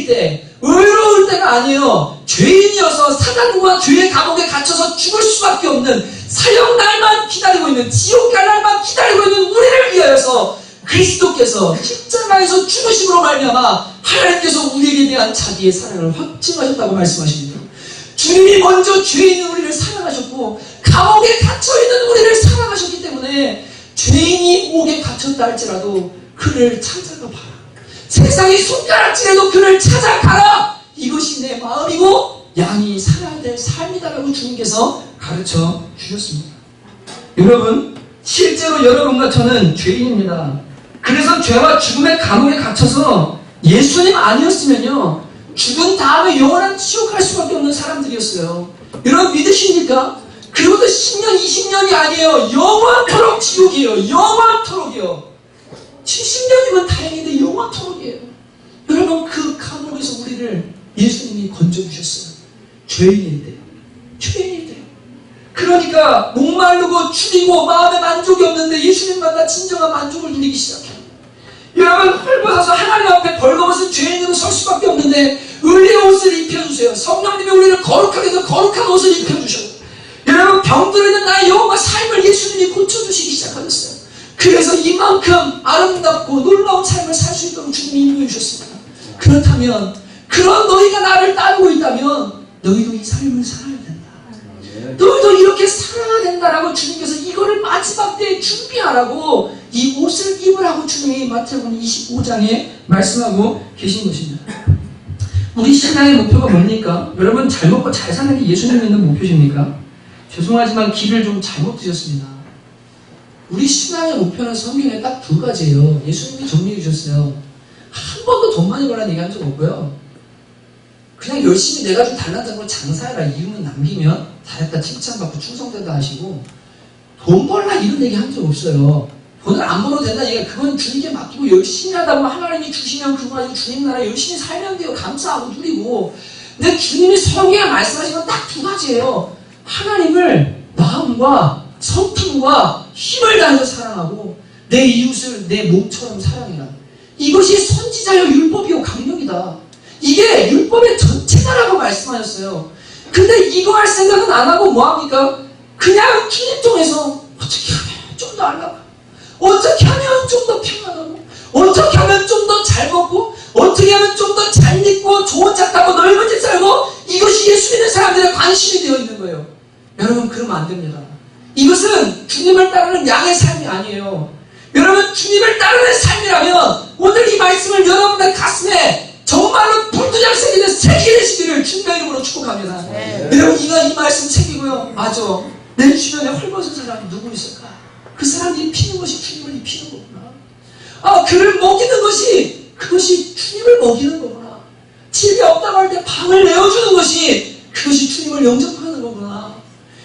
때 의로울 때가 아니에요. 죄인이어서 사단과 죄의 감옥에 갇혀서 죽을 수밖에 없는 사형날만 기다리고 있는 지옥 갈 날만 기다리고 있는 우리를 위하여서 그리스도께서 십자가에서 죽으심으로 말미암아 하나님께서 우리에게 대한 자기의 사랑을 확증하셨다고 말씀하십니다. 주님이 먼저 죄인인 우리를 사랑하셨고 감옥에 갇혀있는 우리를 사랑하셨기 때문에 죄인이 옥에 갇혔다 할지라도 그를 찾아가 봐라. 세상이 손가락질해도 그를 찾아가라. 이것이 내 마음이고 양이 살아야 될 삶이다라고 주님께서 가르쳐 주셨습니다. 여러분, 실제로 여러분과 저는 죄인입니다. 그래서 죄와 죽음의 감옥에 갇혀서 예수님 아니었으면요 죽은 다음에 영원한 지옥 갈 수밖에 없는 사람들이었어요. 여러분 믿으십니까? 그것도 10년, 20년이 아니에요. 영원토록 지옥이에요. 영원토록이요. 70년이면 다행인데 영원토록이에요. 여러분 그 감옥에서 우리를 예수님이 건져주셨어요. 죄인일 때. 그러니까 목마르고 추리고 마음에 만족이 없는데 예수님 만나 진정한 만족을 누리기 시작해요. 여러분 헐벗어서 하나님 앞에 벌거벗은 죄인으로 설 수밖에 없는데 의리의 옷을 입혀주세요. 성령님이 우리를 거룩하게 해서 거룩한 옷을 입혀주셔요. 여러분 병들어 있는 나의 영혼과 삶을 예수님이 고쳐주시기 시작하셨어요. 그래서 이만큼 아름답고 놀라운 삶을 살 수 있도록 주님이 인도해 주셨습니다. 그렇다면 그런 너희가 나를 따르고 있다면 너희도 이 삶을 살아야 된다. 너희도 이렇게 살아야 된다라고 주님께서 이거를 마지막 때에 준비하라고 이 옷을 입으라고 주님이 마태복음 25장에 말씀하고 계신 것입니다. 우리 신앙의 목표가 뭡니까? 여러분 잘 먹고 잘 사는 게 예수님 믿는 목표십니까? 죄송하지만 길을 좀 잘못 드셨습니다. 우리 신앙의 목표는 성경에 딱 두 가지예요. 예수님이 정리해 주셨어요. 한 번도 돈 많이 벌라는 얘기 한 적 없고요. 그냥 열심히 내가 좀 달란트로 장사해라. 이유는 남기면 잘했다 칭찬받고 충성되다 하시고 돈 벌라 이런 얘기 한 적 없어요. 돈을 안 벌어도 된다. 얘가 그건 주님께 맡기고 열심히 하다 보면 하나님이 주시면 그거 가지고 주님 나라 열심히 살면 돼요. 감사하고 누리고. 근데 주님이 성경에 말씀하신 건 딱 두 가지예요. 하나님을 마음과 성품과 힘을 다해서 사랑하고 내 이웃을 내 몸처럼 사랑해라. 이것이 선지자여 율법이요 강령이다. 이게 율법의 전체다라고 말씀하셨어요. 근데 이거 할 생각은 안 하고 뭐합니까? 그냥 주님 통해서 어떻게 하면 좀 더 알라고, 어떻게 하면 좀 더 평안하고, 어떻게 하면 좀 더 잘 먹고, 어떻게 하면 좀 더 잘 믿고 좋은 차 타고 넓은 집 살고, 이것이 예수 믿는 사람들의 관심이 되어 있는 거예요. 여러분, 그러면 안 됩니다. 이것은 주님을 따르는 양의 삶이 아니에요. 여러분, 주님을 따르는 삶이라면 오늘 이 말씀을 여러분의 가슴에 정말로 불두장 새기는 새기게 되시기를 주님의 이름으로 축복합니다. 여러분, 이 말씀 새기고요. 맞아. 내 주변에 헐벗은 사람이 누구 있을까? 그 사람이 입히는 것이 주님을 입히는 거구나. 아, 그를 먹이는 것이, 그것이 주님을 먹이는 거구나. 집이 없다고 할 때 방을 내어주는 것이, 그것이 주님을 영접하는 거구나.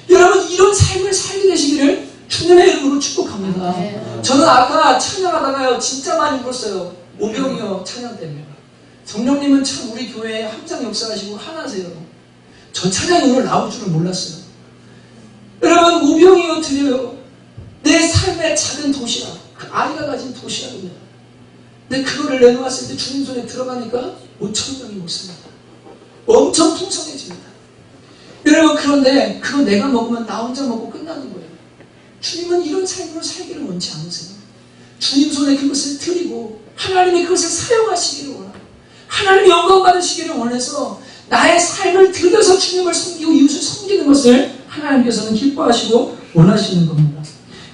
여러분, 이런 삶을 살게 되시기를 주님의 이름으로 축복합니다. 저는 아까 찬양하다가요, 진짜 많이 울었어요. 오병이어 찬양 때문에. 성령님은 참 우리 교회에 항상 역사하시고 하나세요. 저 찬양이 오늘 나올 줄은 몰랐어요. 여러분, 오병이어 드려요. 내 삶의 작은 도시락, 그 아이가 가진 도시락입니다. 근데 그거를 내놓았을 때 주님 손에 들어가니까 5,000명이 먹습니다. 엄청 풍성해집니다. 여러분, 그런데 그거 내가 먹으면 나 혼자 먹고 끝나는 거예요. 주님은 이런 삶으로 살기를 원치 않으세요. 주님 손에 그것을 드리고 하나님이 그것을 사용하시기를 원합니다. 하나님이 영광 받으시기를 원해서 나의 삶을 들여서 주님을 섬기고 이웃을 섬기는 것을 하나님께서는 기뻐하시고 원하시는 겁니다.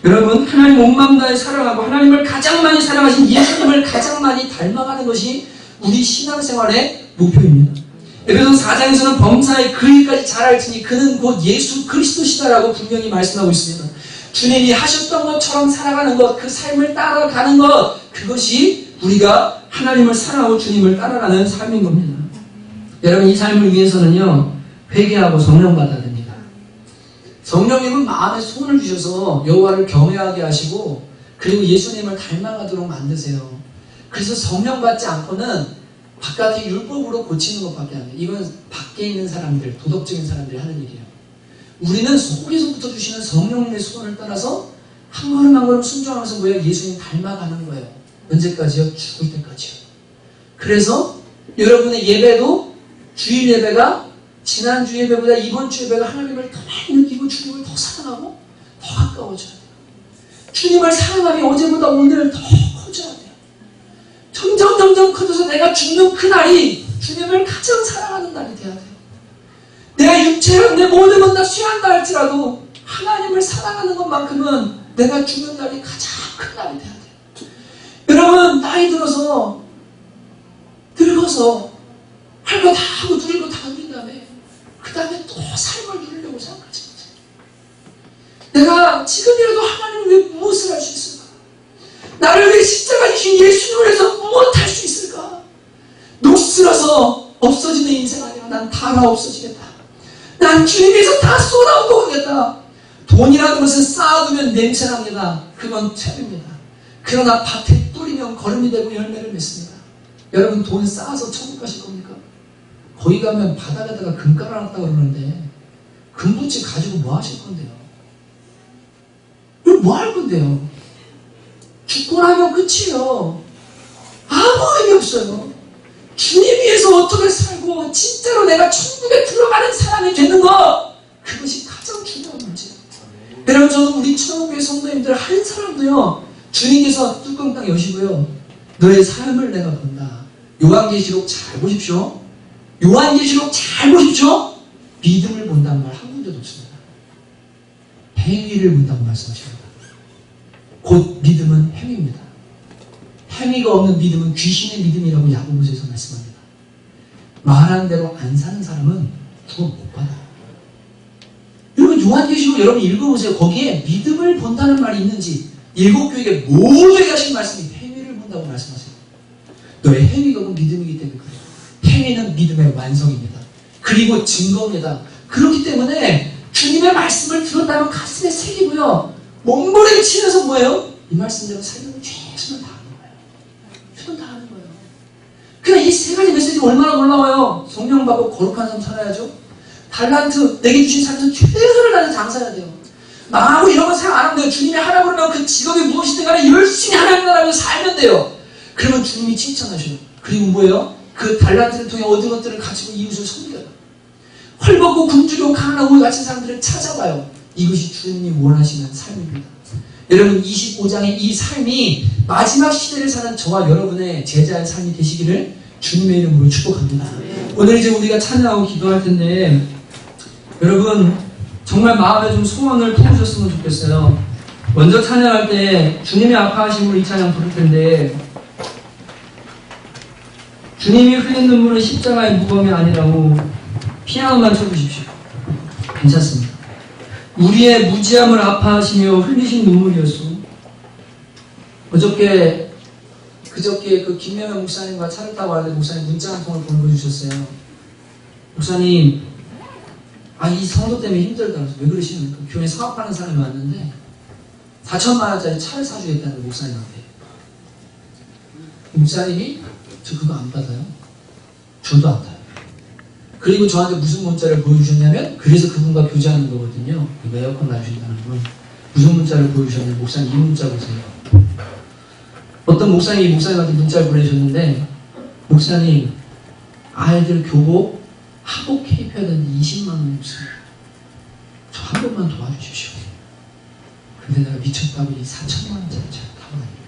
여러분, 하나님 온 마음 다해 사랑하고 하나님을 가장 많이 사랑하신 예수님을 가장 많이 닮아가는 것이 우리 신앙생활의 목표입니다. 에베소 4장에서는 범사에 그 일까지 잘 알지니 그는 곧 예수 그리스도시다라고 분명히 말씀하고 있습니다. 주님이 하셨던 것처럼 살아가는 것, 그 삶을 따라가는 것, 그것이 우리가 하나님을 사랑하고 주님을 따라가는 삶인 겁니다. 여러분, 이 삶을 위해서는요, 회개하고 성령 받아야 됩니다. 성령님은 마음에 소원을 주셔서 여호와를 경외하게 하시고 그리고 예수님을 닮아가도록 만드세요. 그래서 성령 받지 않고는 바깥의 율법으로 고치는 것밖에 안 돼요. 이건 밖에 있는 사람들, 도덕적인 사람들이 하는 일이에요. 우리는 속에서부터 주시는 성령님의 소원을 따라서 한 걸음 한 걸음 순종하면서 뭐예요? 예수님 닮아가는 거예요. 언제까지요? 죽을 때까지요. 그래서 여러분의 예배도 주일 예배가 지난주 예배보다 이번 주 예배가 하나님을 더 많이 느끼고 주님을 더 사랑하고 더 가까워져야 돼요. 주님을 사랑하면 어제보다 오늘 더 커져야 돼요. 점점 커져서 내가 죽는 그날이 주님을 가장 사랑하는 날이 돼야 돼요. 내가 육체로 내 모든 건 다 취한다 할지라도 하나님을 사랑하는 것만큼은 내가 죽는 날이 가장 큰 날이 돼야 돼요. 여러분, 나이 들어서 늙어서 할 거 다 하고 누릴 거 다 누린 다음에 그 다음에 또 삶을 누리려고 생각하지 마세요. 내가 지금이라도 하나님을 위해 무엇을 할 수 있을까? 나를 위해 십자가 지신 예수님을 위해서 무엇 할 수 있을까? 녹슬어서 없어지는 인생 아니라 난 다 없어지겠다. 난 주님 위해서 다 쏟아붓고 오겠다. 돈이라는 것은 쌓아두면 냄새납니다. 그건 죄입니다. 그러나 밭에 뿌리면 거름이 되고 열매를 맺습니다. 여러분, 돈 쌓아서 천국 가실 겁니까? 거기 가면 바닥에다가 금 깔아놨다고 그러는데 금붙이 가지고 뭐 하실 건데요? 뭐 할 건데요? 죽고 나면 끝이에요. 아무 의미 없어요. 주님 위해서 어떻게 살고 진짜로 내가 천국에 들어가는 사람이 되는 것, 그것이 가장 중요한 문제예요. 여러분, 저는 우리 천국의 성도님들 한 사람도요, 주님께서 뚜껑 딱 여시고요, 너의 삶을 내가 본다. 요한계시록 잘 보십시오. 요한계시록 잘 보십시오. 믿음을 본다는 말 한 군데도 없습니다. 행위를 본다고 말씀하십니다. 곧 믿음은 행위입니다. 행위가 없는 믿음은 귀신의 믿음이라고 야고보서에서 말씀합니다. 말한 대로 안 사는 사람은 구원 못 받아요. 여러분, 요한계시록 여러분 읽어보세요. 거기에 믿음을 본다는 말이 있는지, 일곱 교회에 모두에게 하신 말씀이 행위를 본다고 말씀하세요. 너의 행위가 곧 믿음이기 때문에 그래요. 행위는 믿음의 완성입니다. 그리고 증거입니다. 그렇기 때문에 주님의 말씀을 들었다면 가슴에 새기고요, 몸부림치면서 뭐예요? 이 말씀대로 살면 최선을 다하는 거예요. 최선을 다하는 거예요. 그냥 이 세 가지 메시지가 얼마나 놀라워요. 성령 받고 거룩한 삶 살아야죠. 달란트 내게 주신 삶에서 최선을 다해서 장사해야 돼요. 망하고 이런 거 생각 안 하면 돼요. 주님이 하라 그러면 그 직업이 무엇이든 간에 열심히 하나님 나라에서 살면 돼요. 그러면 주님이 칭찬하셔요. 그리고 뭐예요? 그 달란트를 통해 얻은 것들을 가지고 이웃을 섬겨요. 헐벗고 굶주리고 가난하고 갇힌 사람들을 찾아봐요. 이것이 주님이 원하시는 삶입니다. 여러분 25장의 이 삶이 마지막 시대를 사는 저와 여러분의 제자의 삶이 되시기를 주님의 이름으로 축복합니다. 오늘 이제 우리가 찬양하고 기도할 텐데 여러분 정말 마음에 좀 소원을 품으셨으면 좋겠어요. 먼저 찬양할 때 주님의 아파하심으로 이 찬양 부를 텐데 주님이 흘린 눈물은 십자가의 무거움이 아니라고 피아노만 쳐주십시오. 괜찮습니다. 우리의 무지함을 아파하시며 흘리신 눈물이었소. 그저께 그 김명현 목사님과 차를 타고 왔는데 목사님 문자 한 통을 보내주셨어요. 목사님, 이 성도 때문에 힘들다면서 왜 그러시는가? 교회 사업하는 사람이 왔는데 4천만 원짜리 차를 사주겠다는 목사님한테. 목사님이 저 그거 안 받아요. 저도 안 받아요. 그리고 저한테 무슨 문자를 보여주셨냐면 그래서 그분과 교제하는 거거든요. 에어컨 놔주신다는 분. 무슨 문자를 보여주셨냐면 목사님 이 문자 보세요. 어떤 목사님이 목사님한테 문자를 보내주셨는데 목사님 아이들 교복 한복 케이프해야 되는데 20만 원이 없어요. 저 한 번만 도와주십시오. 근데 내가 미쳤다고 이 4천만 원짜리 차를 타고 다닙니다.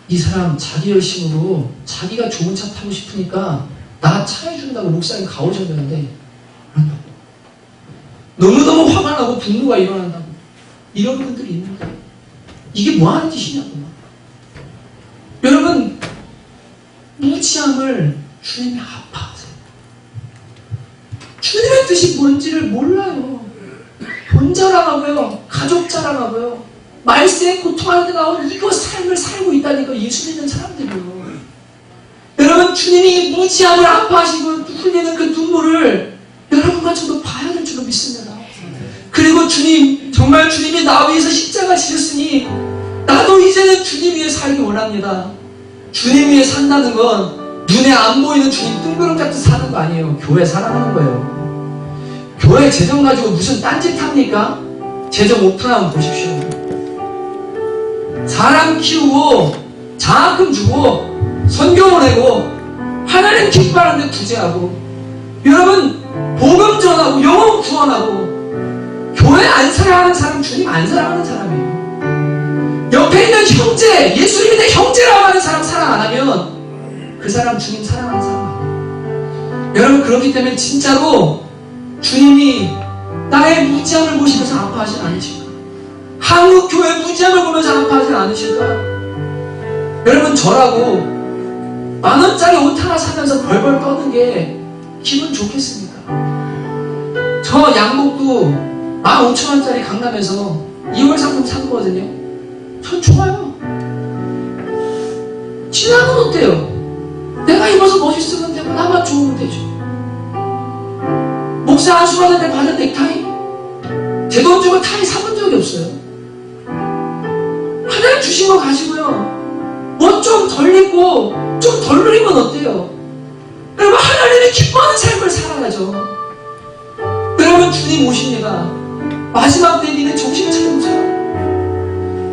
이 사람 자기 열심으로 자기가 좋은 차 타고 싶으니까 나 차 해준다고 목사님 가오셨는데 그런다고. 너무너무 화가 나고 분노가 일어난다고. 이런 분들이 있는데 이게 뭐하는 짓이냐고. 여러분 무지함을 주님이 아파하세요. 주님의 뜻이 뭔지를 몰라요. 돈 자랑하고요. 가족 자랑하고요. 말세에 고통하는 데 나오는 이거 삶을 살고 있다니까 예수 믿는 사람들이요. 여러분 주님이 무지함을 아파하시고 흘리는 그 눈물을 여러분과 저도 봐야 될 줄로 믿습니다. 그리고 주님 정말 주님이 나 위해서 십자가 지셨으니 나도 이제는 주님 위해 살기 원합니다. 주님 위해 산다는 건 눈에 안 보이는 주님 뜬구름 잡듯 사는 거 아니에요. 교회 사랑하는 거예요. 교회 재정 가지고 무슨 딴짓 합니까? 재정 오픈하면 보십시오. 사람 키우고 장학금 주고 선교 보내고 하나님 기뻐하는데 구제하고 여러분 복음 전하고 영혼 구원하고 교회 안 사랑하는 사람 주님 안 사랑하는 사람이에요. 옆에 있는 형제 예수 믿는 형제라고 하는 사람 사랑 안 하면 그 사람 주님 사랑하는 사람 아니에요. 여러분 그렇기 때문에 진짜로 주님이 나의 무지함을 보시면서 아파하진 않으실까? 한국 교회 무지함을 보면서 아파하진 않으실까? 여러분 저라고 10,000원짜리 옷 하나 사면서 벌벌 떠는 게 기분 좋겠습니까? 저 양복도 15,000원짜리 강남에서 2월 상품 산 거거든요. 전 좋아요. 지나면 어때요? 내가 입어서 멋있으면 되고 나만 좋으면 되죠. 목사 안수받을 때 받은 넥타이 제 돈 주고 타이 사본 적이 없어요. 하나님 주신 거 가지고요 뭐 좀 덜 입고 좀 덜 누리면 어때요? 여러분 하나님이 기뻐하는 삶을 살아가죠. 여러분 주님 오십니다. 마지막 때 니네 정신 차리자.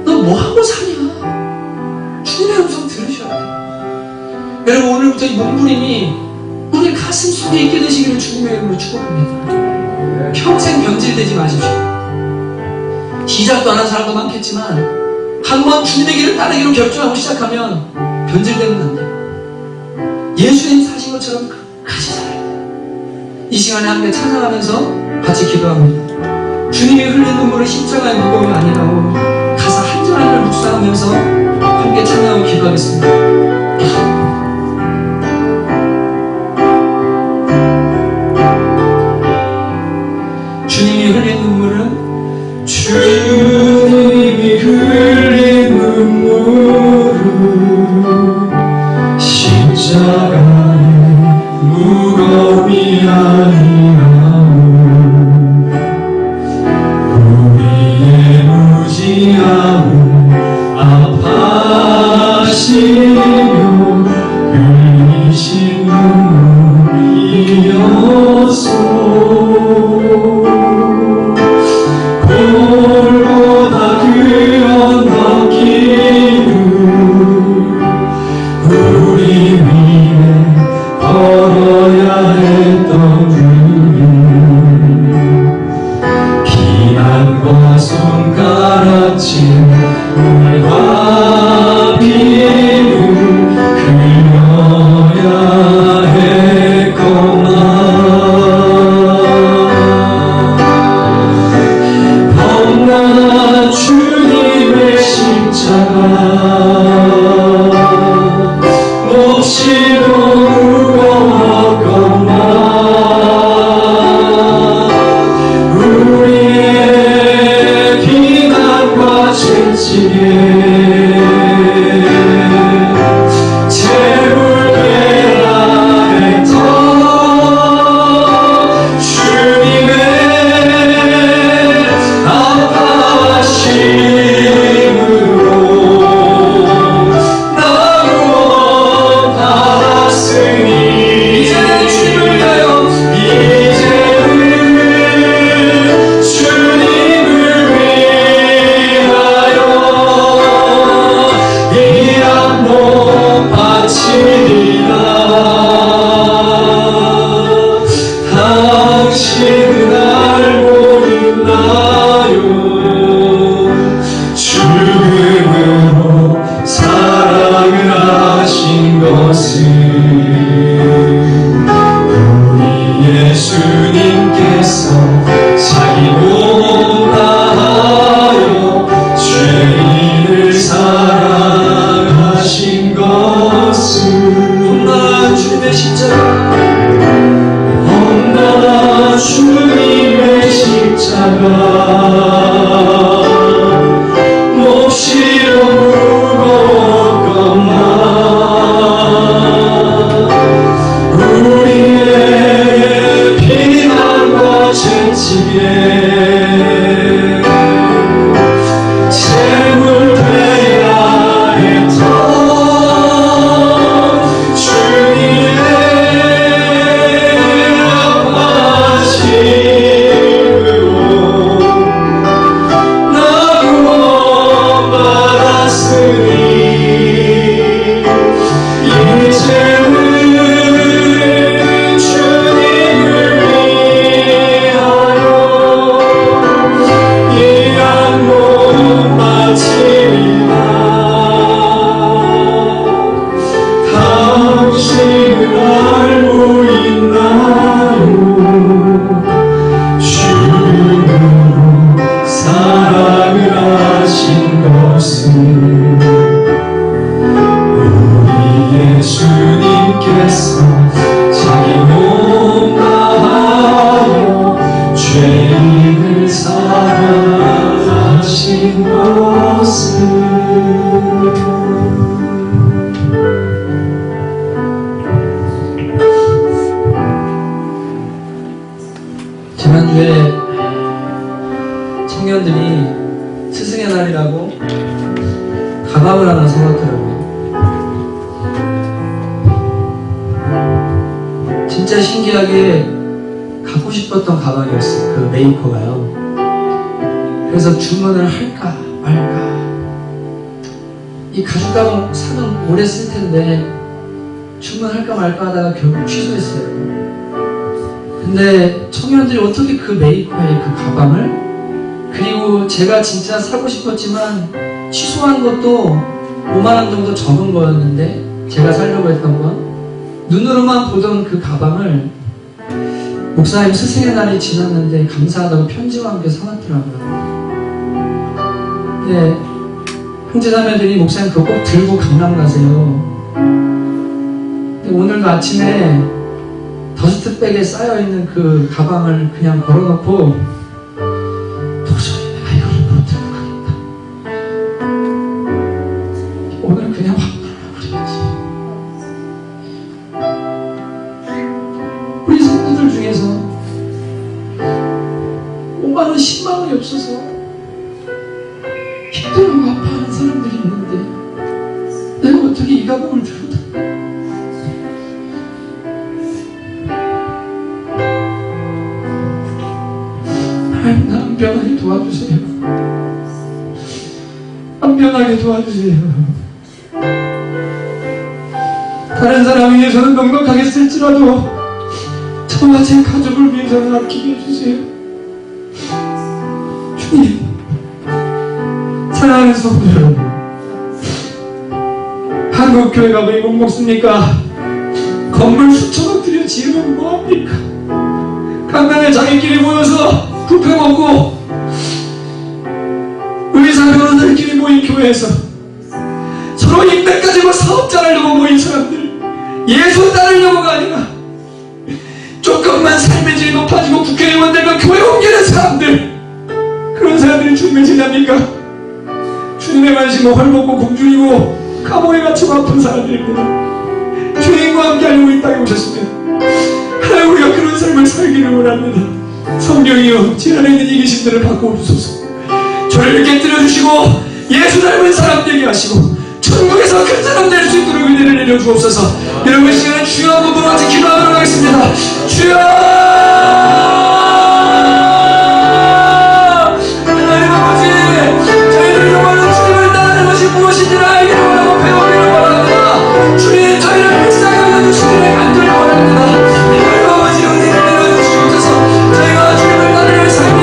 너 뭐하고 사냐? 주님의 음성 들으셔야 돼요. 여러분 오늘부터 이 몸부림이 우리 가슴 속에 있게 되시기를 주님의 이름으로 축복합니다. 평생 변질되지 마십시오. 시작도 안 한 사람도 많겠지만 한번 주님의 길을 따르기로 결정하고 시작하면 변질되면 안 돼요. 예수님 사신 것처럼 끝까지 살아야 돼요. 이 시간에 함께 찬양하면서 같이 기도합니다. 주님이 흘린 눈물은 십자가의 무거움이 아니라고 가사 한 절 한 절 묵상하면서 함께 찬양하고 기도하겠습니다. 주님이 흘린 눈물은 주님이 흘린 눈물은 십자가의 무거움이 아니라오 우리의 무지함을 흘리신 눈물이었소. 골고다 그 언덕길을 우리 위에 걸어야 했던 우리, 비난과 손가락질 물과 비를 흘려야 했건만, 험난한 주님의 십자가 몹시도 무거웠건만, 우리의 비난과 채찍에 제물되라 했던 주님의 아파하심으로 나 구원받았으니, 이제는 주님을 위하여, 이제는 주님을 위하여 이 악몽 바치리라. 당신은 알고 있나요? 죽음으로 사랑을 하신 것을 우리 예수님께서 자기 몸 다하여 죄인을 사랑하신 것을, 험난한 주님의 십자가, 험난한 주님의 십자가 몹시도 무거웠건만, 우리의 비난과 채찍에 제물되어야 했던 주님의 아파하심으로 나 구원받았으니, 이제는 주님을 위하여 이 악몽 바치리라. 당신은 알고 있나요? 죽음으로 사랑을 하신 것을 우리 예수님께서 자기 몸 다하여 죄인을 사랑하신 것을. 지난주에 청년들이 스승의 날이라고 가방을 하나 사왔더라고요. 진짜 신기하게 갖고 싶었던 가방이었어요. 그 메이커가요. 그래서 주문을 할까 말까, 이 가죽 가방 사면 오래 쓸 텐데 주문할까 말까 하다가 결국 취소했어요. 근데 청년들이 어떻게 그 메이커의 그 가방을, 그리고 제가 진짜 사고 싶었지만 취소한 것도 5만원 정도 적은 거였는데, 제가 사려고 했던 건 눈으로만 보던 그 가방을 목사님 스승의 날이 지났는데 감사하다고 편지와 함께 사왔더라고요. 네, 형제자매들이 목사님 그거 꼭 들고 강남 가세요. 근데 오늘도 아침에 더스트백에 쌓여있는 그 가방을 그냥 걸어놓고 도저히 내가 이걸 못 들고 가겠다. 오늘 그냥 확 불러버려야지. 우리 성도들 중에서 5만원 10만원이 없어서 힘들고 아파하는 사람들이 있는데 내가 어떻게 어떻게 이 가방을 들었다. 하나님, 나 안 변하게 도와주세요. 안 변하게 도와주세요. 다른 사람을 위해서는 넉넉하게 쓸지라도 저와 제 가족을 위해서는 아끼게 해주세요. 주님, 사랑하는 성도 여러분, 한국교회가 왜 못 먹습니까? 건물 수천억 들여 지으면 뭐합니까? 강남에 자기끼리 모여서 뷔페 먹고 의사 변호사들끼리 모인 교회에서 서로 인맥 가지고 사업 잘하려고 모인 사람들, 예수 따르려고가 아니라 조금만 삶의 질이 높아지고 국회의원들과 교회 옮기는 사람들, 그런 사람들이 주님의 제자입니까? 주님의 관심은 헐벗고 굶주리고 감옥에 갇히고 아픈 사람들입니다. 주님과 함께 하려고 이 땅에 오셨으면 하나님, 우리가 그런 삶을 살기를 원합니다. 성령이여, 제 안에 있는 이기심들을 바꿔주소서. 저를 깨뜨려주시고 예수 닮은 사람 되게 하시고 천국에서 큰 사람 될 수 있도록 은혜를 내려주옵소서. 여러분, 이 시간은 주여 한번 같이 기도하도록 하겠습니다. 주여! 하나님 아버지, 저희들 영원한 주님을 따르는 것이 무엇인지를 알기를 원하고 배우기를 원합니다. 주님, 저희를 불쌍히 여겨주시기를 간절히 원합니다. 하나님 아버지, 은혜를 내려주시옵소서. 저희가 주님을 따르는 삶이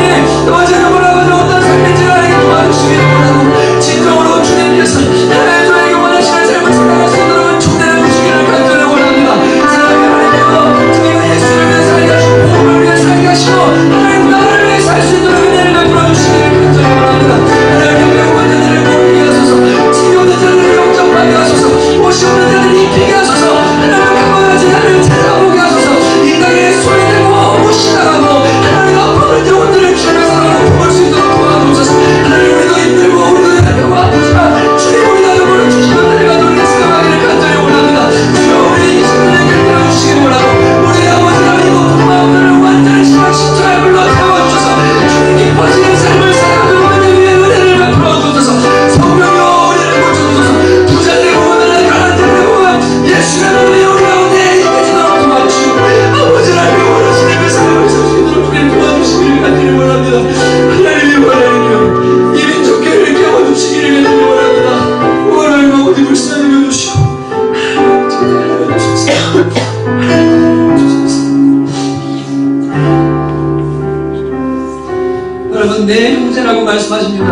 어제 영원하고 어떤 삶인지를 알게 도와주시기를 원하고 진정으로 주님께서 하나님 저에게 원하시는 삶을 살아갈 수 있도록 초대해 주시기를 간절히 원합니다. 사랑하는 하나님, 저희가 예수를 위해 살게 하시고 복음을 위해 살게 하시고 하나님 나라를 위해 살 수 있도록 은혜를 베풀어 주시기를 간절히 원합니다. 하나님, 배고픈 자들을 먹이게 하소서. 지이 없는 자들을 영접하게 하소서. 옷이 없는 자들을 입히게 하소서. 하나님, 가난한 자들을 찾아보게 하소서. 이 땅에 소리내고 무시당하고 하나님 아픔을 들어온들을 주님의 사랑으로 품을 수 있도록 도와주소서. 하나님, 우리도 힘들고 우리도 약하고 아프지만 주님, 우리가 영원을 주시는 은혜가 우리를 생각하기를 간절히 원합니다. 주여, 우리 이 시간을 깨달아 주시기 원하고 우리 아버지 하나님 높은 마음들을 완전히 신앙심처럼 불러 태워주셔서 주님 기뻐지는 삶을 살아가는 은혜 위에 은혜를 베풀어 주셔서 성령여 우리를 고쳐주셔서 부자되고 오늘날 가난되고 예수라는 우리 가운데 이겨지도록 도와주시고 아버지 하나님 원하시는 그 삶을 살 수 있도록 주님 도와주시기를 간절히 원합니다. 하나님이 원하는 이 민족교회를 깨워주시기를 간절히 원합니다. 하나님 아버지 불쌍히 여겨주시고 여러분, 내 형제라고 말씀하십니다.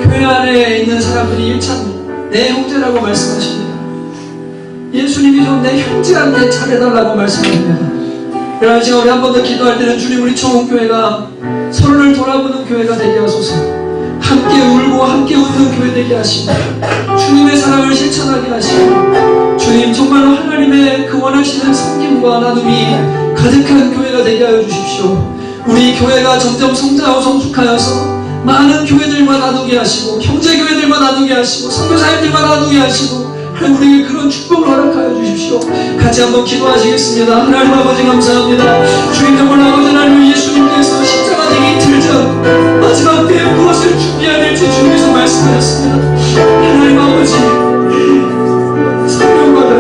교회 안에 있는 사람들이 일참 내 형제라고 말씀하십니다. 예수님이 좀 내 형제한테 잘해달라고 말씀합니다. 그러나 지금 우리 한 번 더 기도할 때는 주님, 우리 청홍교회가 서로를 돌아보는 교회가 되게 하소서. 함께 울고 함께 웃는 교회 되게 하시고 주님의 사랑을 실천하게 하시고 주님, 정말로 하나님의 그 원하시는 섬김과 나눔이 가득한 교회가 되게 하여 주십시오. 우리 교회가 점점 성장하고 성숙하여서 많은 교회들과 나누게 하시고 형제교회들과 나누게 하시고 선교사님들과 나누게 하시고 하나님, 우리에게 그런 축복을 허락하여 주십시오. 같이 한번 기도하시겠습니다. 하나님 아버지, 감사합니다. 주님, 정말 아버지 하나님, 예수님께서 십자가 되기 이틀 전 마지막 때에 무엇을 준비해야 될지 주님께서 말씀하셨습니다. 하나님 아버지, 성령받아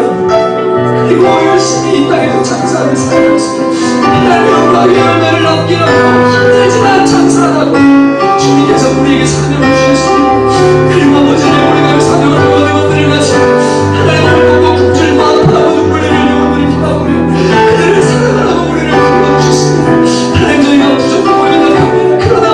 그리고 열심히 이 땅에서 장사하는 살아갔습니다. 하나님, 영광의 열매를 남기라고 힘들지만 장사하라고 주님께서 우리에게 사명을 주셨습니다. 그리고 아버지, 우리가 그 사명을 보고 영혼들을 가지고 하나님을 보고 굶주리고 아파하고 눈물 흘리는 영혼들이 돌아보며 그들을 사랑하라고 우리를 불러주셨습니다. 하나님, 저희가 부족하고 연약합니다. 그러나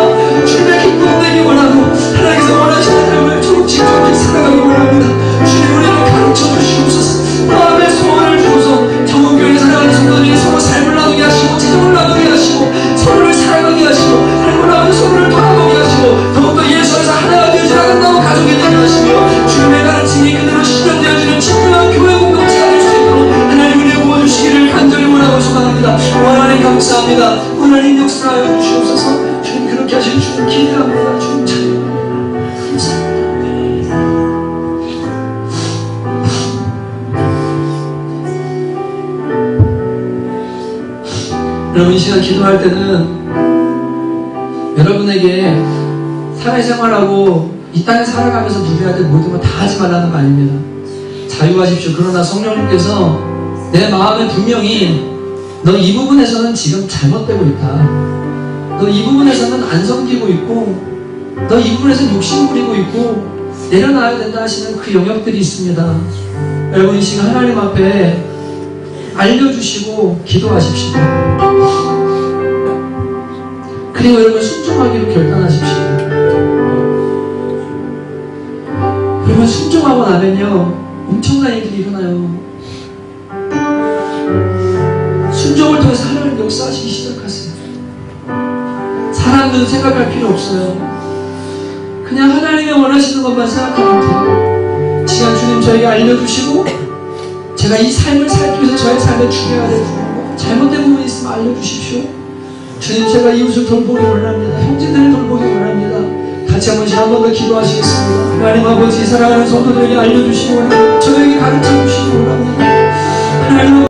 주님의 기쁨 되기 원하고 하나님께서 원하시는 삶을 조금씩 살아가기 원합니다. 주님, 우리를 가르쳐 주시옵소서. 마음의 소원을 주소서. 정은교회 살아가는 성도들이 서로 삶을 나누게 하시고 지정을 나누게 하시고 서로를 사랑하게 하시고 하나님을 나누는 서로를 돌아보게 하시고 더욱더 예수 안에서 하나가 되어져 나간다고 가족이 되게 하시며 주님의 가르침이 그대로 실현되어지는 친밀한 교회 공동체가 될 수 있도록 하나님 은혜 부어주시기를 간절히 원하고 소망합니다. 하나님 감사합니다. 하나님 역사하여 주시옵소서. 주님, 그렇게 하실 주님 기대합니다. 주님 찬양합니다. 감사합니다. 여러분, 이 시간 기도할 때는 여러분에게 사회생활하고 이 땅에 살아가면서 누려야 될 모든 거 다 하지 말라는 거 아닙니다. 자유하십시오. 그러나 성령님께서 내 마음에 분명히 너 이 부분에서는 지금 잘못되고 있다. 너 이 부분에서는 안 섬기고 있고 너 이 부분에서는 욕심 부리고 있고 내려놔야 된다 하시는 그 영역들이 있습니다. 여러분 이 시간 하나님 앞에 알려주시고 기도하십시오. 그리고 여러분 순종하기로 결단하십시오. 여러분 순종하고 나면요 엄청난 일들이 일어나요. 순종을 통해서 하나님 역사하시기 시작하세요. 사람들은 생각할 필요 없어요. 그냥 하나님이 원하시는 것만 생각하면 돼요. 시간 주님 저에게 알려주시고 제가 이 삶을 살기 위해서 저의 삶에 중요해야 될 부분 잘못된 부분이 있으면 알려주십시오. 주님 제가 이웃을 돌보기 원합니다. 형제들을 돌보기 원합니다. 같이 한 번씩 한 번 더 기도하시겠습니다. 하나님 아버지 사랑하는 성도들에게 알려주시기 원합니다. 저에게 가르쳐 주시기 원합니다. 하나님